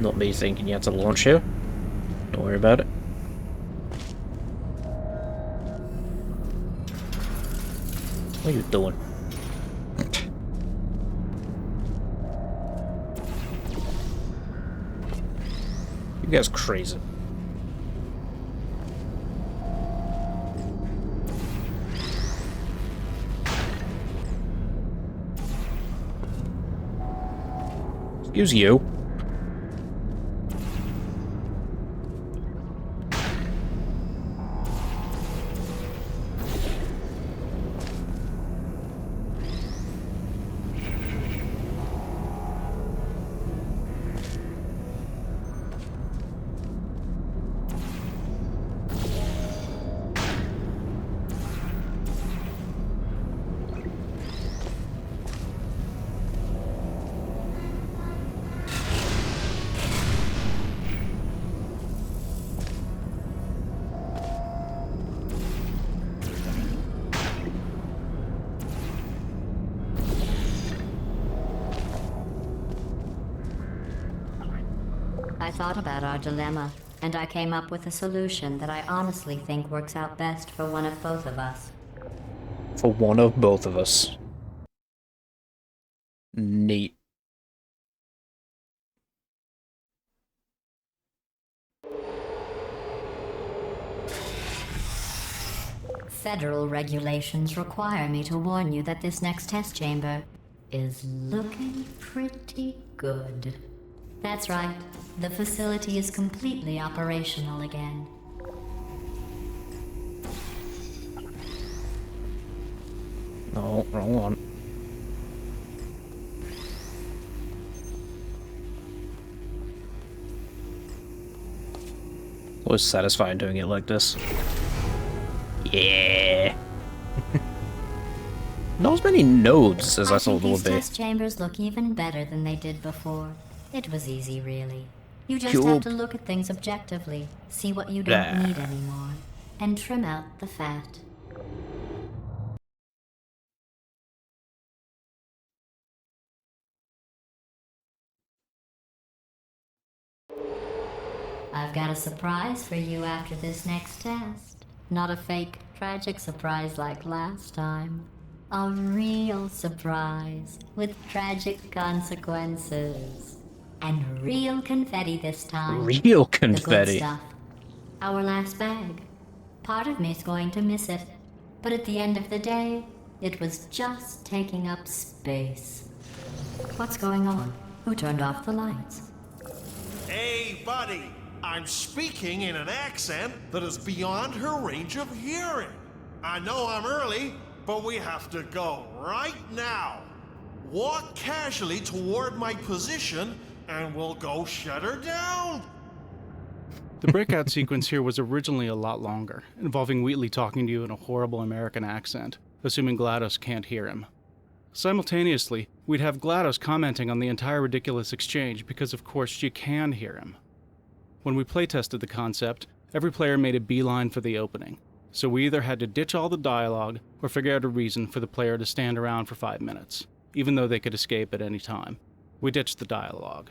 Not me thinking you had to launch here. Don't worry about it. What are you doing? You guys crazy. Excuse you. I thought about our dilemma, and I came up with a solution that I honestly think works out best for one of both of us. For one of both of us. Neat. Federal regulations require me to warn you that this next test chamber is looking pretty good. That's right. The facility is completely operational again. No, wrong one. Always satisfying doing it like this. Yeah. Not as many nodes as I thought there would be. These test chambers look even better than they did before. It was easy, really. You just Cool. have to look at things objectively, see what you don't need anymore, and trim out the fat. I've got a surprise for you after this next test. Not a fake, tragic surprise like last time. A real surprise with tragic consequences. And real confetti this time. Real The good confetti. stuff. Our last bag. Part of me's going to miss it. But at the end of the day, it was just taking up space. What's going on? Who turned off the lights? Hey, buddy! I'm speaking in an accent that is beyond her range of hearing. I know I'm early, but we have to go right now. Walk casually toward my position, and we'll go shut her down. The breakout sequence here was originally a lot longer, involving Wheatley talking to you in a horrible American accent, assuming GLaDOS can't hear him. Simultaneously, we'd have GLaDOS commenting on the entire ridiculous exchange because of course she can hear him. When we playtested the concept, every player made a beeline for the opening, so we either had to ditch all the dialogue or figure out a reason for the player to stand around for 5 minutes, even though they could escape at any time. We ditched the dialogue.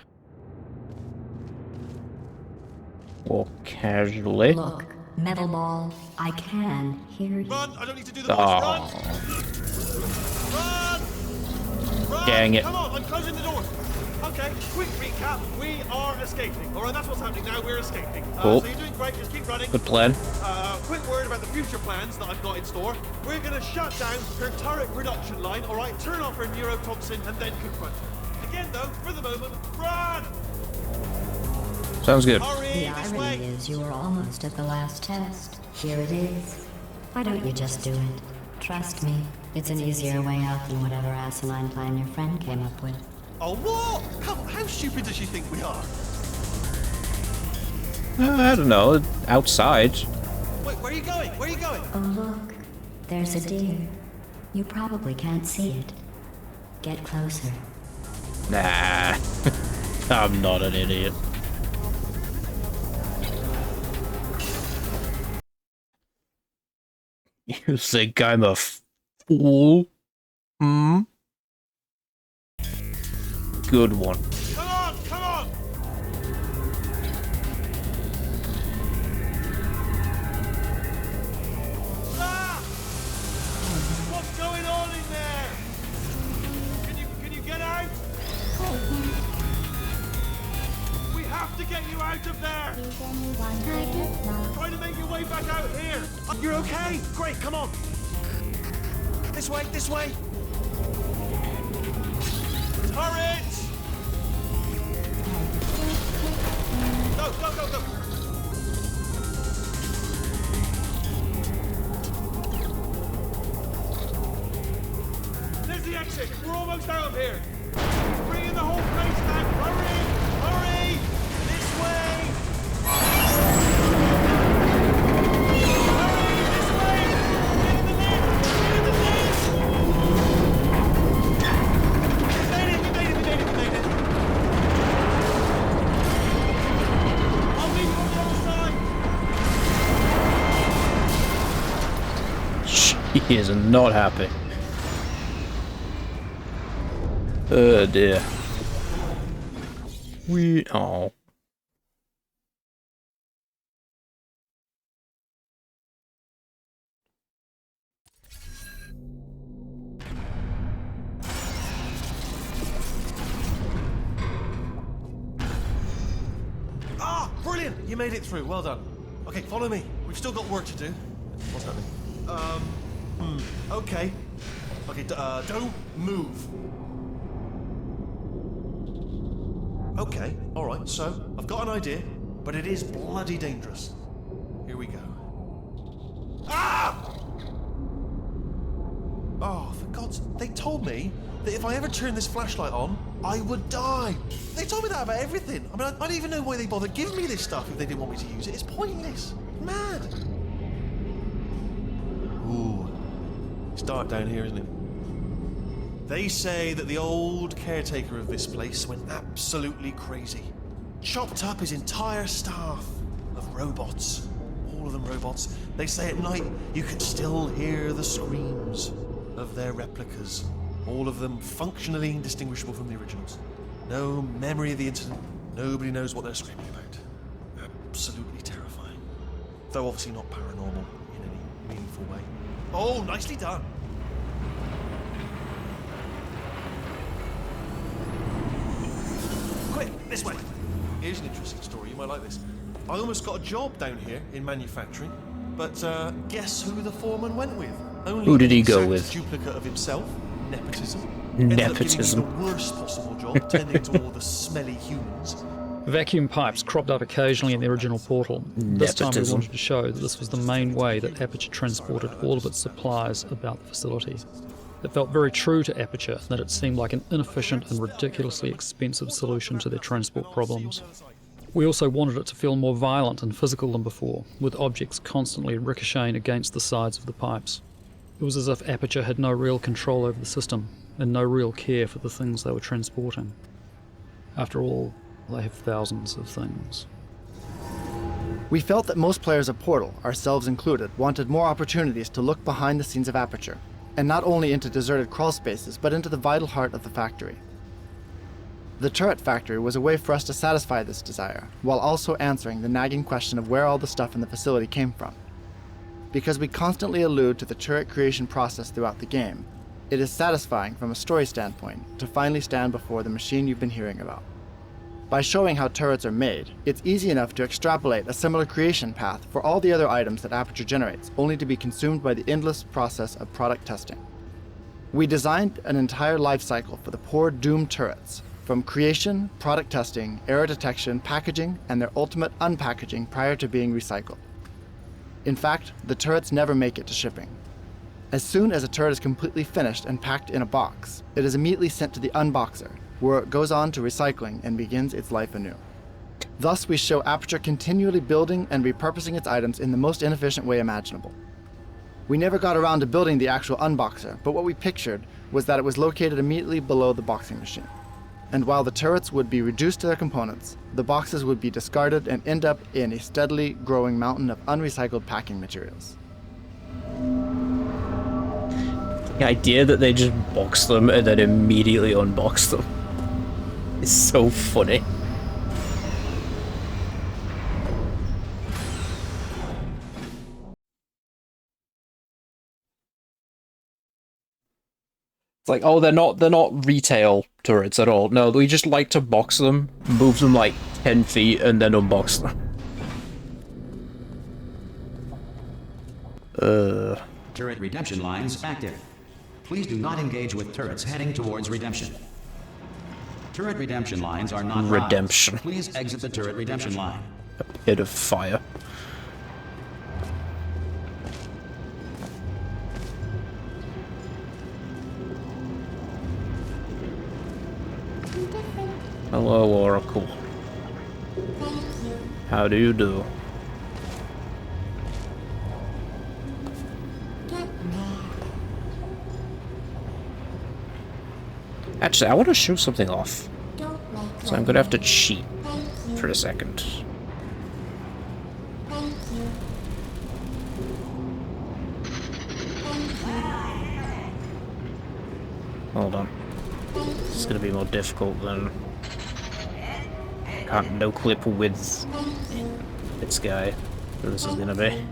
Walk casually. Look, Metal Ball, I can hear you. Run! I don't need to do the Oh, voice. Run! Run! dang it. Come on, I'm closing the door. Okay, quick recap. We are escaping. Alright, that's what's happening now. We're escaping. Cool. So you're doing great. Just keep running. Good plan. Quick word about the future plans that I've got in store. We're going to shut down her turret production line, alright? Turn off her neurotoxin and then confront her. Again, though, for the moment, run! Sounds good. The irony is you were almost at the last test. Here it is. Why don't you just do it? Trust me, it's an easier way out than whatever asinine plan your friend came up with. Oh, what? Come on, how stupid does she think we are? I don't know. Outside. Wait, where are you going? Where are you going? Oh look, there's a deer. You probably can't see it. Get closer. Nah. I'm not an idiot. You think I'm a fool? Hmm? Good one. Come on, come on! Trying to make your way back out here. You're okay? Great, come on. This way, this way. Turrets! Go, go, go, go. There's the exit. We're almost out of here. Bring in the whole place back. Hurry! Hurry! This way! He is not happy. Oh dear. Oh. Ah, brilliant! You made it through. Well done. Okay, follow me. We've still got work to do. What's happening? Okay. Okay, don't move. Okay, alright, so I've got an idea, but it is bloody dangerous. Here we go. Ah! Oh, for God's... They told me that if I ever turned this flashlight on, I would die. They told me that about everything. I mean, I don't even know why they bothered giving me this stuff if they didn't want me to use it. It's pointless. Mad. Ooh. It's dark down here, isn't it? They say that the old caretaker of this place went absolutely crazy. Chopped up his entire staff of robots. All of them robots. They say at night you can still hear the screams of their replicas. All of them functionally indistinguishable from the originals. No memory of the incident. Nobody knows what they're screaming about. Absolutely terrifying. Though obviously not paranormal in any meaningful way. Oh, nicely done. Quick, this way. Here's an interesting story. You might like this. I almost got a job down here in manufacturing, but guess who the foreman went with? Only who did he go with? Duplicate of himself. Nepotism. Nepotism. Ended up giving me the worst possible job, tending to all the smelly humans. Vacuum pipes cropped up occasionally in the original portal. This time we wanted to show that this was the main way that Aperture transported all of its supplies about the facility. It felt very true to Aperture that it seemed like an inefficient and ridiculously expensive solution to their transport problems. We also wanted it to feel more violent and physical than before, with objects constantly ricocheting against the sides of the pipes. It was as if Aperture had no real control over the system, and no real care for the things they were transporting. After all, they have thousands of things. We felt that most players of Portal, ourselves included, wanted more opportunities to look behind the scenes of Aperture, and not only into deserted crawl spaces, but into the vital heart of the factory. The turret factory was a way for us to satisfy this desire, while also answering the nagging question of where all the stuff in the facility came from. Because we constantly allude to the turret creation process throughout the game, it is satisfying from a story standpoint to finally stand before the machine you've been hearing about. By showing how turrets are made, it's easy enough to extrapolate a similar creation path for all the other items that Aperture generates, only to be consumed by the endless process of product testing. We designed an entire life cycle for the poor doomed turrets, from creation, product testing, error detection, packaging, and their ultimate unpackaging prior to being recycled. In fact, the turrets never make it to shipping. As soon as a turret is completely finished and packed in a box, it is immediately sent to the unboxer, where it goes on to recycling and begins its life anew. Thus, we show Aperture continually building and repurposing its items in the most inefficient way imaginable. We never got around to building the actual unboxer, but what we pictured was that it was located immediately below the boxing machine. And while the turrets would be reduced to their components, the boxes would be discarded and end up in a steadily growing mountain of unrecycled packing materials. The idea that they just box them and then immediately unbox them is so funny. It's like, oh, they're not retail turrets at all. No, we just like to box them, move them like 10 feet, and then unbox them. Turret redemption lines active. Please do not engage with turrets heading towards redemption. Turret redemption lines are not redemption. routes. Please exit the turret redemption line. A pit of fire. Hello, Oracle. How do you do? Actually, I want to show something off. So I'm gonna have to cheat for a second. Hold on. This is gonna be more difficult than... Can't no clip with this guy. So this is gonna be.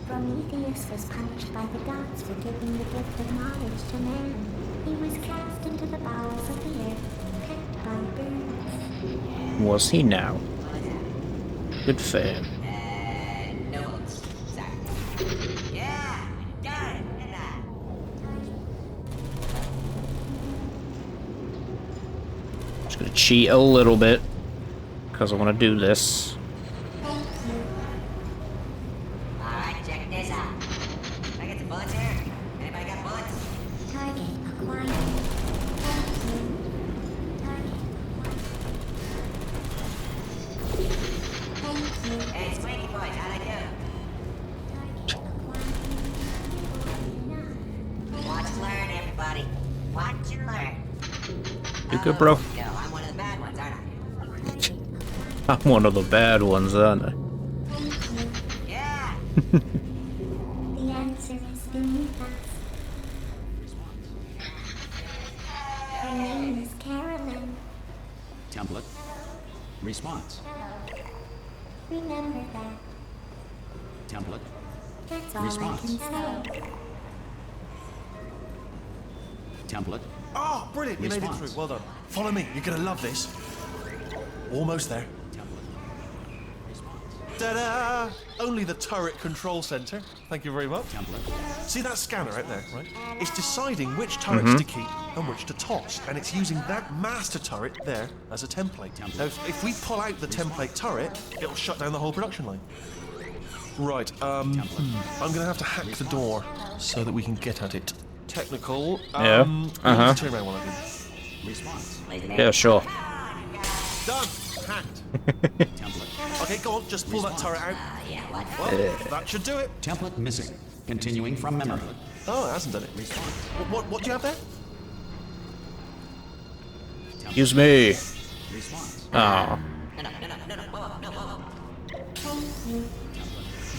Prometheus was punished by the gods for giving the gift of knowledge to man. He was cast into the bowels of the earth, pecked by birds. Was he now? Good for him. Just gonna cheat a little bit because I want to do this. You good, bro? I'm one of the bad ones, aren't I? The answer is beneath us. Her name is Carolyn. Template. Response. Remember that. Template. That's all Response. I can say. Template. Oh, brilliant! You made it Response. through. Well done. Follow me. You're gonna love this. Almost there. Ta-da! Only the turret control center. Thank you very much. See that scanner out there, right? It's deciding which turrets to keep and which to toss, and it's using that master turret there as a template. Now, if we pull out the template turret, it'll shut down the whole production line. Right. I'm gonna have to hack the door so that we can get at it. Technical. Yeah. Turn around while I do. Response. Yeah, sure. Done. Hacked. Okay, go on. Just pull that turret out. Well, that should do it. Template missing. Continuing from memory. Oh, it hasn't done it. What do you have there? Use me. Response. Oh.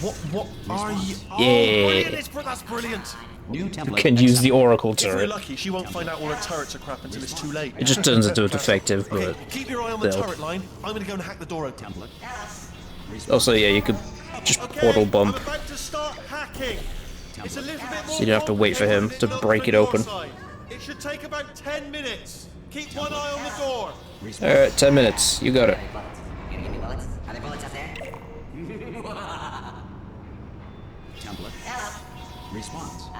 What are you? Oh, Yeah. brilliant! That's brilliant. New template. Can use the Oracle If we're turret. lucky, she won't find out all her turrets are crap until it's too late. It just turns into a defective, but Okay, keep your eye on the still. turret line. I'm going to go and hack the door open. Also, yeah, you could just portal bump. I'm about to start hacking. It's a little bit more So you don't have to wait for him to complicated break it than open. your side. It should take about 10 minutes. Keep one eye on the door. Alright, 10 minutes. You got it. Template. Response. I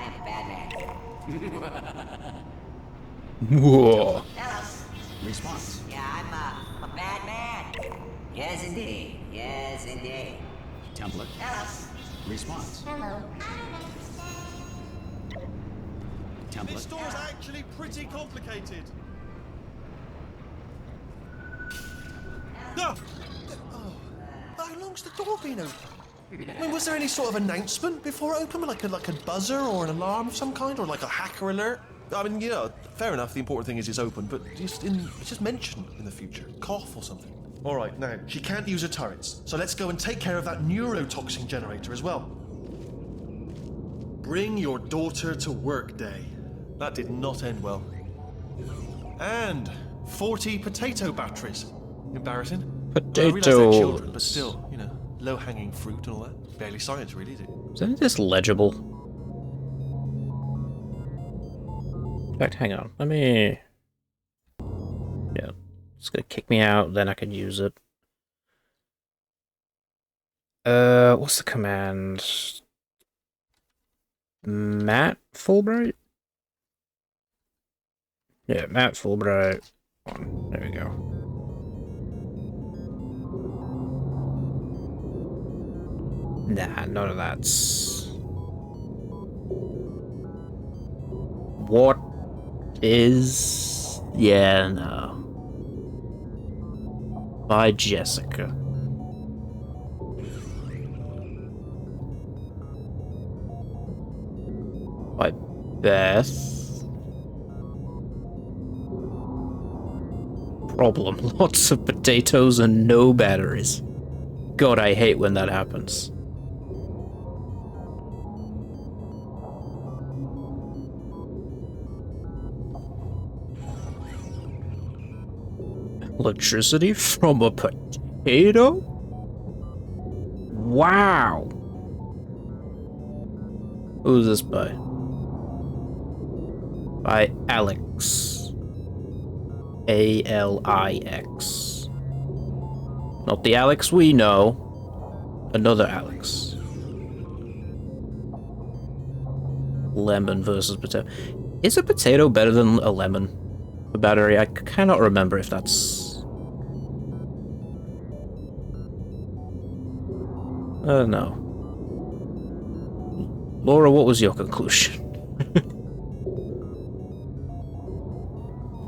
am a bad man. Whoa. Response. Yeah, I'm a bad man. Yes, indeed. Yes, indeed. Template. Response. Hello. This Template. door's actually pretty complicated. Ah! Oh, how long's the door been open? I mean, was there any sort of announcement before it opened, like a buzzer or an alarm of some kind, or like a hacker alert? I mean, you know, fair enough. The important thing is it's open, but just mention in the future, cough or something. All right, now she can't use her turrets, so let's go and take care of that neurotoxin generator as well. Bring your daughter to work day. That did not end well. And 40 potato batteries. Embarrassing. I realise they're children, but still, you know, low-hanging fruit and all that. Barely science, really, is it? Is any of this legible? In fact, hang on. Let me... Yeah. It's gonna kick me out, then I can use it. What's the command? Matt Fulbright? Yeah, Matt Fulbright. There we go. Nah, none of that's... What is... Yeah, no. By Jessica. By Beth. Problem. Lots of potatoes and no batteries. God, I hate when that happens. Electricity from a potato? Wow. Who's this by? By Alex. A-L-I-X. Not the Alex we know. Another Alex. Lemon versus potato. Is a potato better than a lemon? A battery? I cannot remember if that's... no. Laura, what was your conclusion?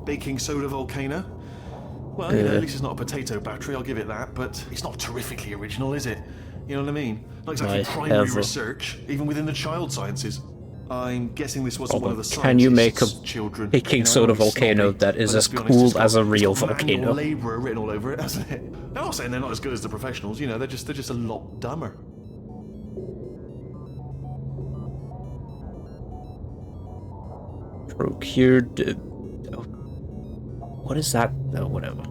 Baking soda volcano? Well, you know, at least it's not a potato battery, I'll give it that, but it's not terrifically original, is it? You know what I mean? Not exactly primary research, even within the child sciences. I'm guessing this wasn't one of the scientists' Can you make a children. baking soda volcano that is as cool as a real volcano? Labourer written all over it, hasn't it? I'm not saying they're not as good as the professionals, you know, they're just a lot dumber. Procured... What is that? Oh, whatever.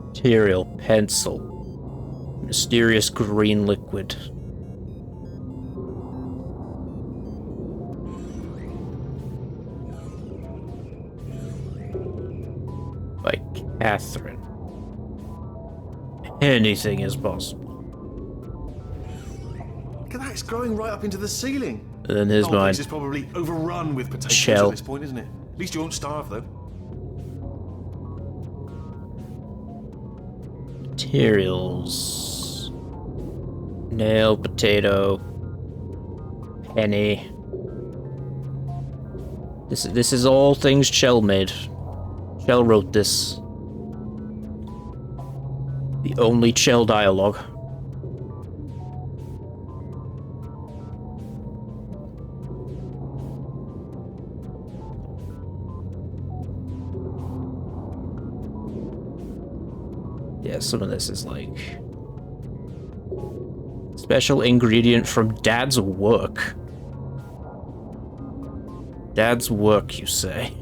Material, pencil. Mysterious green liquid. By Catherine. Anything is possible. Look at that, it's growing right up into the ceiling. And then here's mine. This is probably overrun with potatoes Shell. at this point, isn't it? At least you won't starve, though. Materials. Nail, potato, penny. This is all things Chell made. Chell wrote this. The only Chell dialogue. Yeah, some of this is like special ingredient from Dad's work. Dad's work, you say?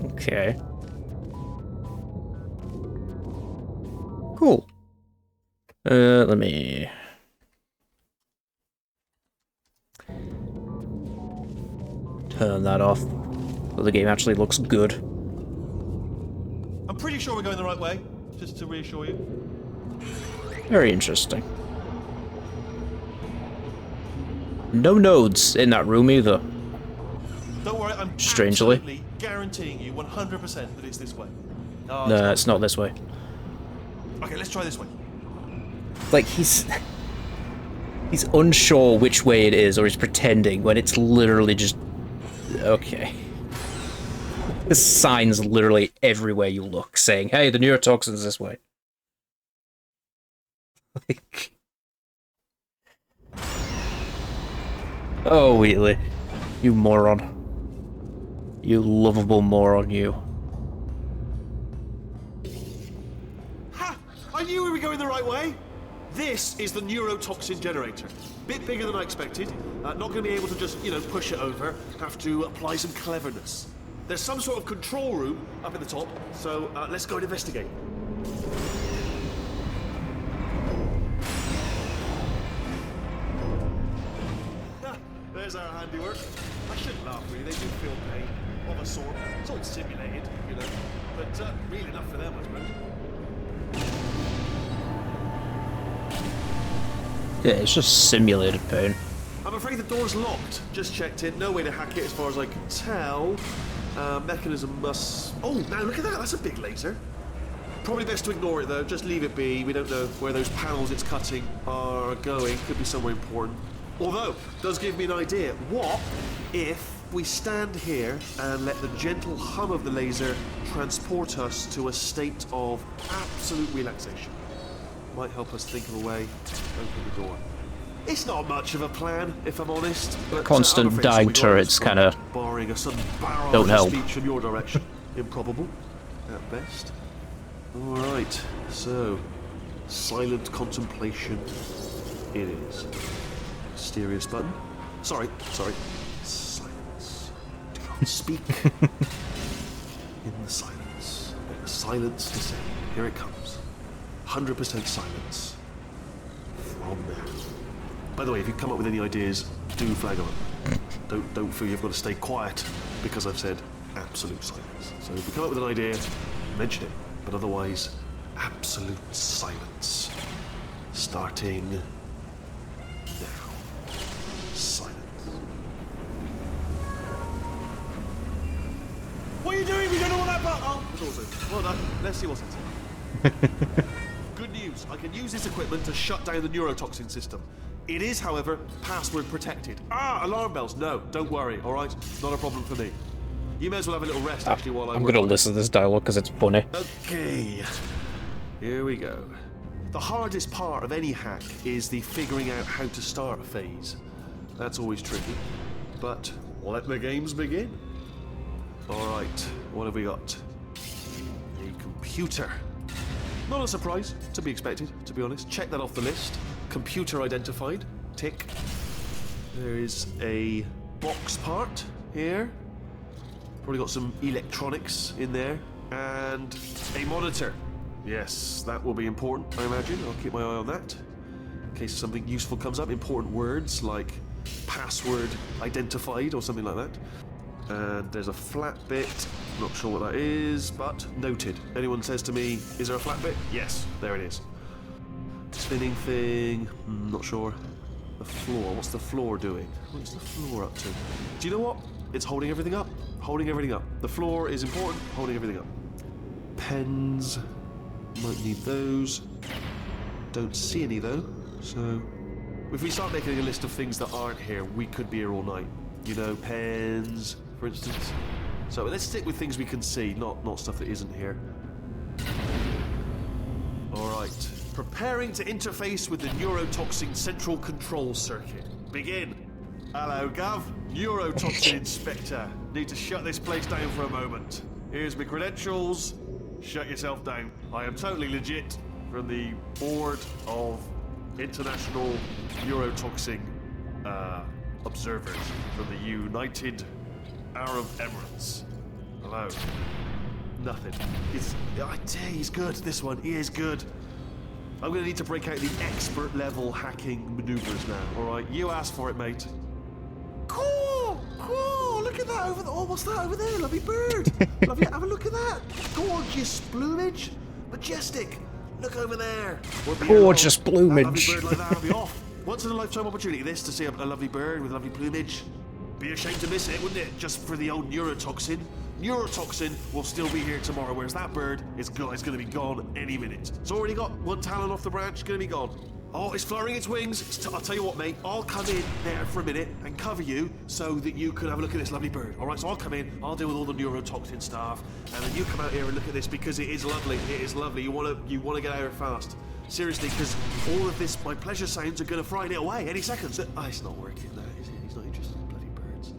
Okay. Cool. Let me... turn that off. So the game actually looks good. I'm pretty sure we're going the right way, just to reassure you. Very interesting. No nodes in that room either. Don't worry, I'm strangely absolutely guaranteeing you 100% that it's this way. No, it's not this way. Okay, let's try this way. Like, he's unsure which way it is, or he's pretending, when it's literally just... Okay. There's signs literally everywhere you look saying, hey, the neurotoxin's this way. Like... Oh, Wheatley. You moron. You lovable moron, you. Ha! I knew we were going the right way! This is the neurotoxin generator. Bit bigger than I expected. Not going to be able to just, you know, push it over. Have to apply some cleverness. There's some sort of control room up at the top, so let's go and investigate. There's our handiwork. I shouldn't laugh, really. They do feel pain. of a sort. It's all simulated, you know, but real enough for them, I suppose. Yeah, it's just simulated pain. I'm afraid the door's locked. Just checked it. No way to hack it as far as I can tell. Mechanism must... Oh, now look at that. That's a big laser. Probably best to ignore it, though. Just leave it be. We don't know where those panels it's cutting are going. Could be somewhere important. Although, it does give me an idea. What if we stand here and let the gentle hum of the laser transport us to a state of absolute relaxation? Might help us think of a way to open the door. It's not much of a plan, if I'm honest. But constant dying turrets kind of barring a sudden barrage don't help. Speech from your direction. Improbable, at best. All right, so silent contemplation. It is. Mysterious button. Sorry. Silence. Do not speak. In the silence. Let the silence descend. Here it comes. 100% silence. From now. By the way, if you come up with any ideas, do flag them up. Don't feel you've got to stay quiet because I've said absolute silence. So if you come up with an idea, mention it. But otherwise, absolute silence. Starting now. Silence. What are you doing? We don't know what that button. Oh, it's awesome. Well done. Let's see what's inside. Good news. I can use this equipment to shut down the neurotoxin system. It is, however, password protected. Alarm bells. No, don't worry. All right, not a problem for me. You may as well have a little rest actually while I'm gonna listen to this dialogue because it's funny. Okay, here we go. The hardest part of any hack is the figuring out how to start phase. That's always tricky, but let the games begin. All right, what have we got? A computer. Not a surprise, to be expected, to be honest. Check that off the list. Computer identified. Tick. There is a box part here. Probably got some electronics in there. And a monitor. Yes, that will be important, I imagine. I'll keep my eye on that. In case something useful comes up. Important words like password identified or something like that. And there's a flat bit. Not sure what that is, but noted. Anyone says to me, is there a flat bit? Yes, there it is. Spinning thing, not sure. The floor, what's the floor doing? What's the floor up to? Do you know what? It's holding everything up. Holding everything up. The floor is important, holding everything up. Pens, might need those. Don't see any though, so... If we start making a list of things that aren't here, we could be here all night. You know, pens, for instance. So let's stick with things we can see, not stuff that isn't here. Alright. Preparing to interface with the neurotoxin central control circuit. Begin. Hello, Gav. Neurotoxin Inspector. Need to shut this place down for a moment. Here's my credentials. Shut yourself down. I am totally legit from the Board of International Neurotoxin Observers from the United Arab Emirates. Hello. Nothing. I tell you, he's good, this one. He is good. I'm going to need to break out the expert level hacking maneuvers now, alright? You asked for it, mate. Cool! Cool! Look at that over there. Oh, what's that over there? Lovely bird. Lovely. Have a look at that. Gorgeous plumage. Majestic. Look over there. Gorgeous plumage. A lovely bird like that will be off. Once in a lifetime opportunity, this, to see a lovely bird with lovely plumage. Be ashamed to miss it, wouldn't it? Just for the old neurotoxin. Neurotoxin will still be here tomorrow, whereas that bird is going to be gone any minute. It's already got one talon off the branch, going to be gone. Oh, it's fluttering its wings. I'll tell you what, mate. I'll come in there for a minute and cover you so that you can have a look at this lovely bird. All right, so I'll come in. I'll deal with all the neurotoxin stuff, and then you come out here and look at this because it is lovely. It is lovely. You want to get out here fast. Seriously, because all of this, my pleasure sounds are going to frighten it away any second. Oh, it's not working now, is it? He's not interested in bloody birds.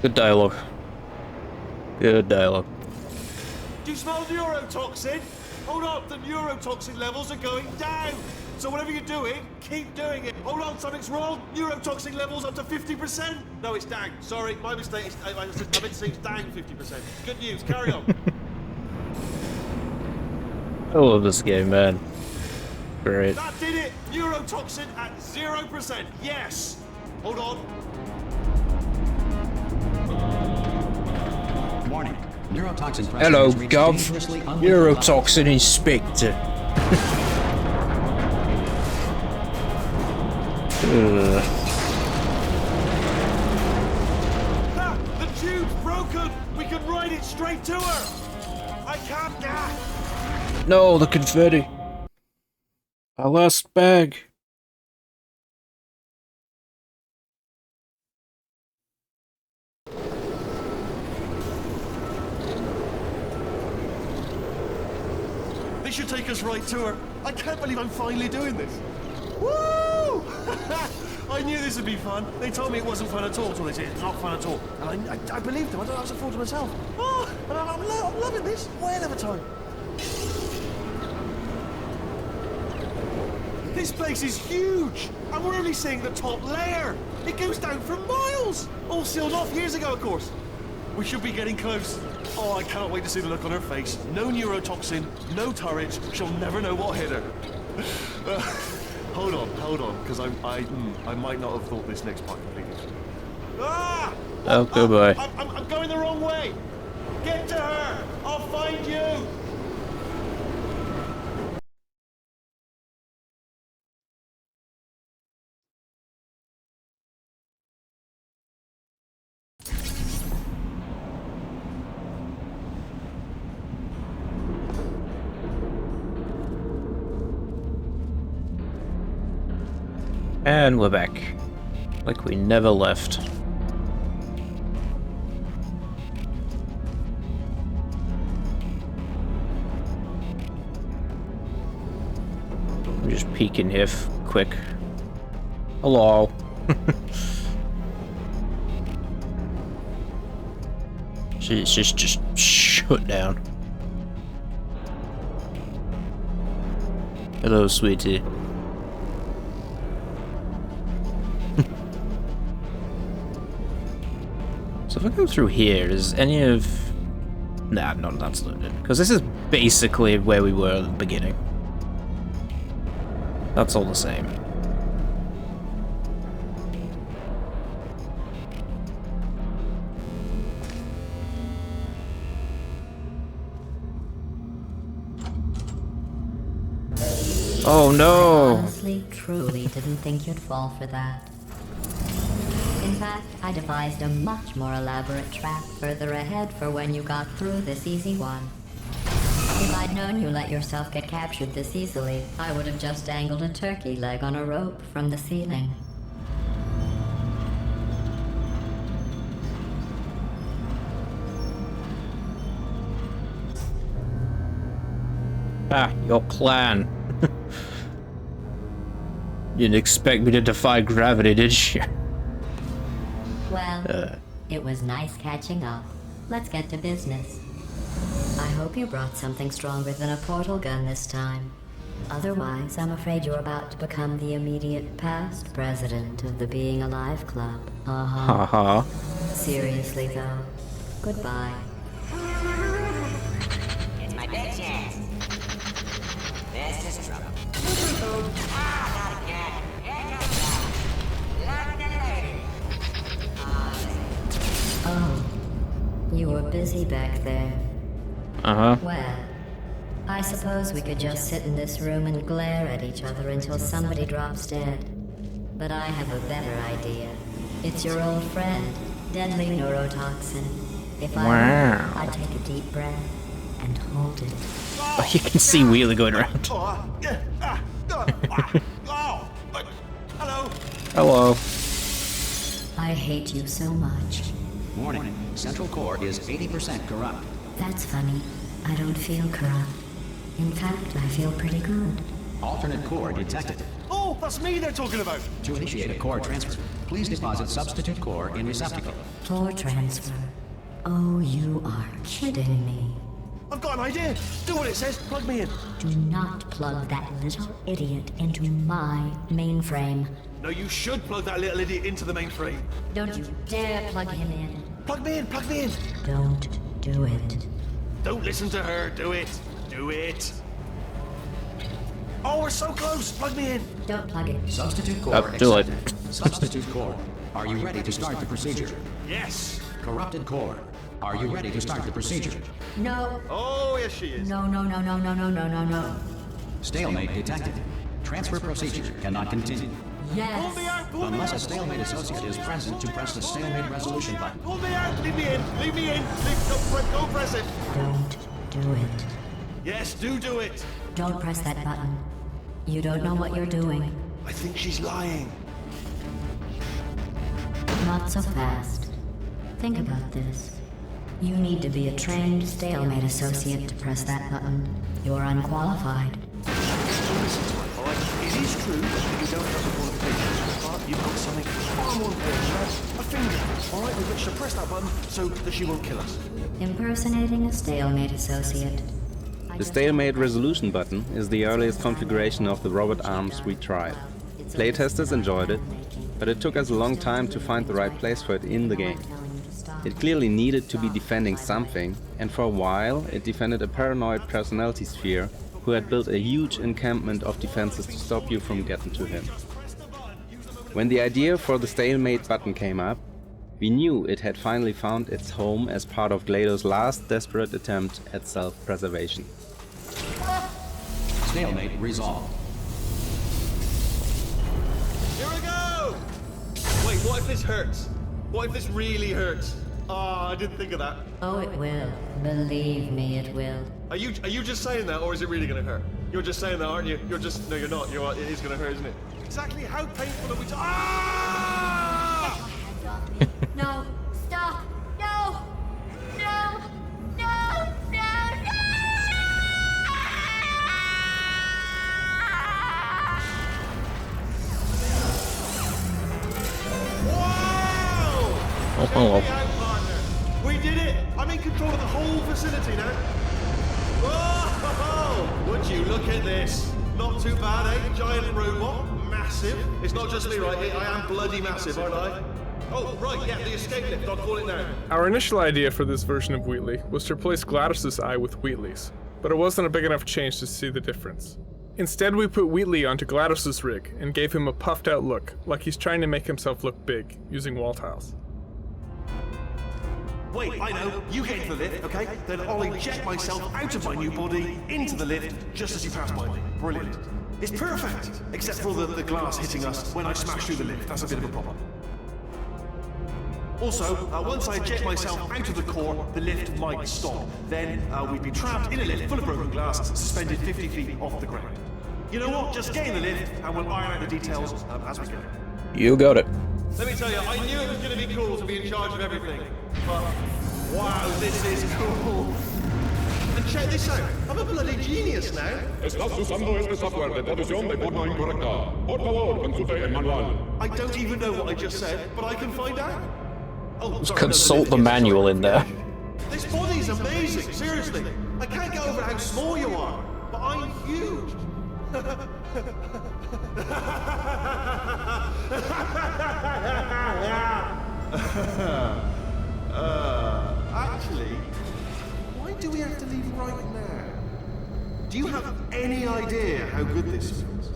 Good dialogue. Good dialogue. Do you smell neurotoxin? Hold on, the neurotoxin levels are going down. So whatever you're doing, keep doing it. Hold on, something's wrong. Neurotoxin levels up to 50%. No, it's down. Sorry, my mistake. I meant to say it's down 50%. Good news, carry on. I love this game, man. Great. That did it. Neurotoxin at 0%. Yes. Hold on. Warning. Neurotoxin pressure Hello, has reached Gov. dangerously unlethal levels. Neurotoxin Inspector. Ah, the tube's broken. We can ride it straight to her. I can't get. No, the confetti. Our last bag. This should take us right to her. I can't believe I'm finally doing this. Woo! I knew this would be fun. They told me it wasn't fun at all, so they said it's not fun at all. And I believed them. I thought I was a fool to myself. Oh, and I'm loving this. Whale of a time. This place is huge, and we're only seeing the top layer. It goes down for miles. All sealed off years ago, of course. We should be getting close. Oh, I cannot wait to see the look on her face. No neurotoxin, no turret. She'll never know what hit her. Hold on, because I might not have thought this next part completely. Ah! Oh, goodbye. I'm going the wrong way. Get to her. I'll find you. And we're back. Like we never left. I'm just peeking here quick. Hello. She's just shut down. Hello, sweetie. So if I go through here, is any of... Nah, none of that's loaded. Because this is basically where we were at the beginning. That's all the same. Oh no! I honestly, truly didn't think you'd fall for that. In fact, I devised a much more elaborate trap further ahead for when you got through this easy one. If I'd known you let yourself get captured this easily, I would have just dangled a turkey leg on a rope from the ceiling. Ah, your plan. You didn't expect me to defy gravity, did you? Well, it was nice catching up. Let's get to business. I hope you brought something stronger than a portal gun this time. Otherwise, I'm afraid you're about to become the immediate past president of the Being Alive Club. Haha. Seriously, though. Goodbye. It's my big chance. This is trouble. Ah, not again. Here comes that. Lock the lady. Oh, you were busy back there. Uh-huh. Well, I suppose we could just sit in this room and glare at each other until somebody drops dead. But I have a better idea. It's your old friend, deadly neurotoxin. If I were, I'd take a deep breath and hold it. Oh, you can see Wheeler going around. Hello. Hello. I hate you so much. Warning. Central core is 80% corrupt. That's funny. I don't feel corrupt. In fact, I feel pretty good. Alternate core detected. Oh, that's me they're talking about. To initiate a core transfer, please deposit substitute core in receptacle. Core transfer. Oh, you are kidding me. I've got an idea. Do what it says. Plug me in. Do not plug that little idiot into my mainframe. No, you should plug that little idiot into the mainframe. Don't you dare plug him in. Plug me in. Plug me in. Don't do it. Don't listen to her. Do it. Do it. Oh, we're so close. Plug me in. Don't plug it. Substitute core do it. accepted. Substitute core Are you ready to start the procedure? Yes! Corrupted core. Are you ready to start the procedure? No. Oh, yes she is. No, no, no, no, no, no, no, no, no. Stalemate detected. Transfer procedure cannot continue. Yes. Pull me out! Pull me Unless out! a stalemate associate is present to press the stalemate resolution button. Pull me out! Leave me in! Leave me in! Don't press it! Don't do it. Yes, do it! Don't press that button. You don't know what you're doing. I think she's lying. Not so fast. Think about this. You need to be a trained stalemate associate to press that button. You're unqualified. Alright, it is true that you don't have the qualifications, but you've got something far more important. A finger, alright, with which to press that button so that she won't kill us. Impersonating a stalemate associate. The stalemate resolution button is the earliest configuration of the robot arms we tried. Playtesters enjoyed it, but it took us a long time to find the right place for it in the game. It clearly needed to be defending something, and for a while it defended a paranoid personality sphere who had built a huge encampment of defenses to stop you from getting to him. When the idea for the stalemate button came up, we knew it had finally found its home as part of GLaDOS' last desperate attempt at self-preservation. Stalemate resolved. Here we go! Wait, what if this hurts? What if this really hurts? Oh, I didn't think of that. Oh, it will. Believe me, it will. Are you just saying that, or is it really gonna hurt? You're just saying that, aren't you? You're just no, you're not. It is gonna hurt, isn't it? Exactly how painful are we? Ah! No! Stop! No! No! No! No! Whoa! Oh. We did it! I'm in control of the whole facility now. Whoa! Would you look at this? Not too bad, eh? Giant robot, massive. It's not just me, right? I am bloody massive, aren't I? Oh, right, yeah, the escape lift. I'll call it now. Our initial idea for this version of Wheatley was to replace GLaDOS' eye with Wheatley's, but it wasn't a big enough change to see the difference. Instead, we put Wheatley onto GLaDOS' rig and gave him a puffed out look, like he's trying to make himself look big, using wall tiles. Wait, I know. You get into the lift, okay? Then I'll eject myself out of my new body into the lift just as you pass by me. Brilliant. It's perfect, except for the glass hitting us when I smash through the lift. That's a bit of a problem. Also, once I eject myself out of the core, the lift might stop. Then we'd be trapped in a lift full of broken glass, suspended 50 feet off the ground. You know what? Just get in the lift and we'll iron out the details as we go. You got it. Let me tell you, I knew it was going to be cool to be in charge of everything. But, wow, this is cool. And check this out, I'm a bloody genius now. Estás usando este software de traducción de forma incorrecta. Por favor, consulte el manual. I don't even know what I just said, but I can find out. Oh, Just sorry, consult the manual in there. This body's amazing, seriously. I can't get over how small you are, but I'm huge. Actually, why do we have to leave right now? Do you have any idea how good this feels?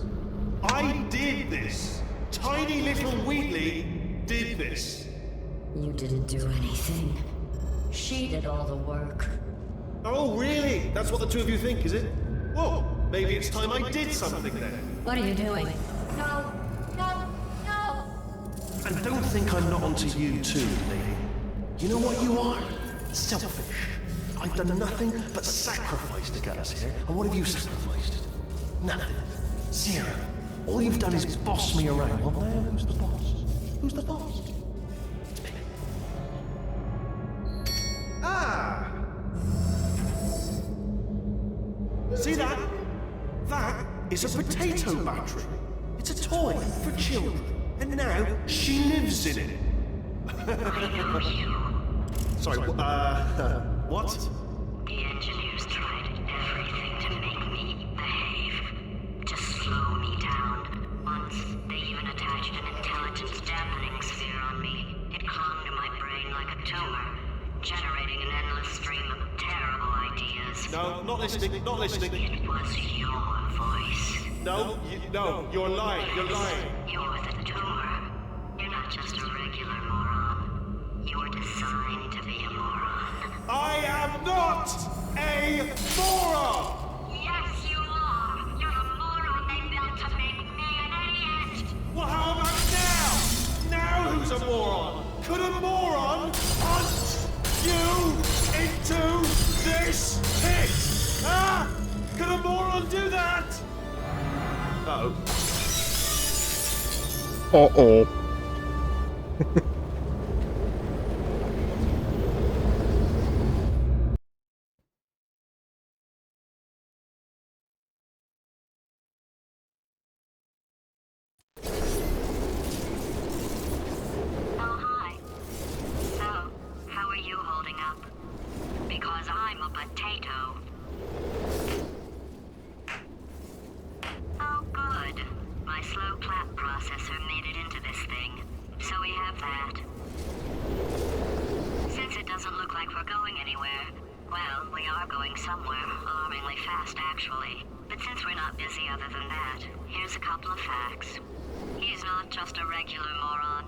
I did this. Tiny little Wheatley did this. You didn't do anything. She did all the work. Oh, really? That's what the two of you think, is it? Whoa, maybe it's time I did something then. What are you doing? No! No! No! And don't think I'm not onto you too, lady. You know what you are? Selfish. I've done nothing but sacrifice to get us here. And what have you sacrificed? Nothing. Zero. All you've done is boss me around. Well, now who's the boss? Who's the boss? It's me. Ah! See that? That is a potato battery. It's a toy for children. And now she lives in it. Sorry, what? The engineers tried everything to make me behave, to slow me down. Once, they even attached an intelligence dampening sphere on me. It clung to my brain like a tumor, generating an endless stream of terrible ideas. No, not listening, not listening. It was your voice. No, no, you're lying, you're lying. You're the tumor. You're not just a regular moron. You were designed to be a moron. I am not a moron! Yes, you are. You're the moron they built to make me an idiot. Well, how about now? Now who's a moron? Could a moron hunt you into this pit? Huh? Could a moron do that? Uh-oh. Uh-oh. Oh, hi. So, how are you holding up? Because I'm a potato. Oh, good. My slow clap processor made it into this thing, so we have that. Since it doesn't look like we're going anywhere, well, we are going somewhere, alarmingly fast actually. But since we're not busy other than that, here's a couple of facts. He's not just a regular moron.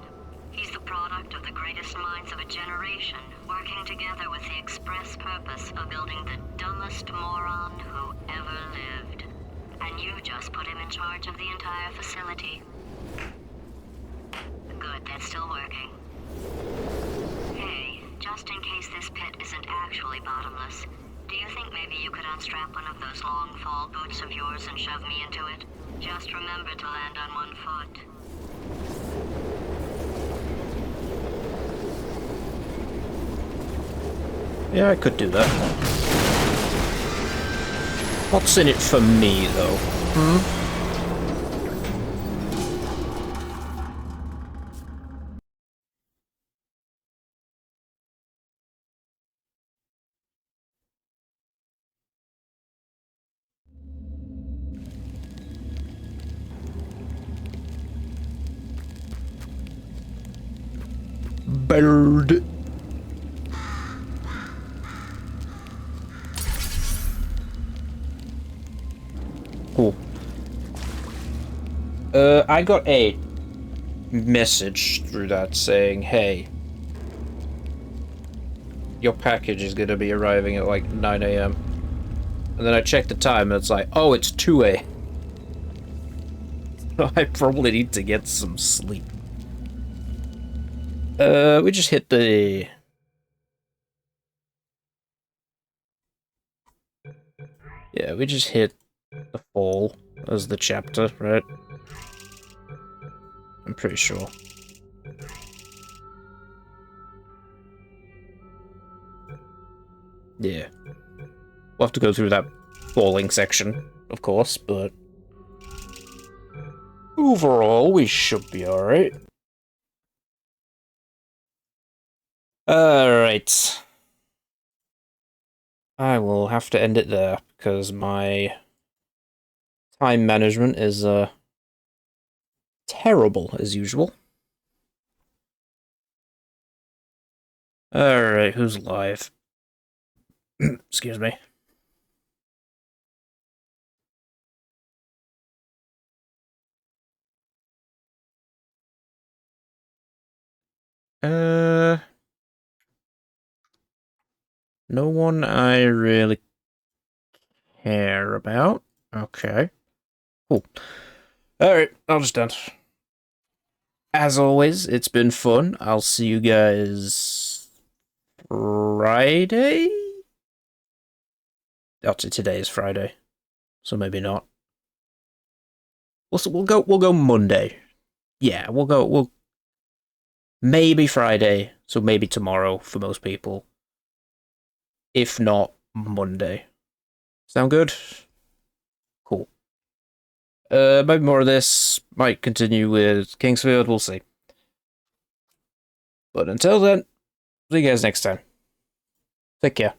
He's the product of the greatest minds of a generation, working together with the express purpose of building the dumbest moron who ever lived. And you just put him in charge of the entire facility. Good, that's still working. Hey, just in case this pit isn't actually bottomless, do you think maybe you could unstrap one of those long fall boots of yours and shove me into it? Just remember to land on one foot. Yeah, I could do that. What's in it for me, though? Hmm? Bird. Cool. I got a message through that saying, hey, your package is gonna be arriving at like 9 AM. And then I checked the time and it's like, oh, it's 2 AM. I probably need to get some sleep. We just hit the... Yeah, we just hit the fall as the chapter, right? I'm pretty sure. Yeah. We'll have to go through that falling section, of course, but... overall, we should be alright. Alright. I will have to end it there, because my time management is, terrible, as usual. Alright, who's live? Excuse me. No one I really care about. Okay. Cool. Alright, I'll just end. As always, it's been fun. I'll see you guys Friday? Actually, today is Friday, so maybe not. We'll go Monday. Yeah, we'll maybe Friday, so maybe tomorrow for most people. If not, Monday. Sound good? Cool. Maybe more of this. Might continue with Kingsfield, we'll see. But until then, see you guys next time. Take care.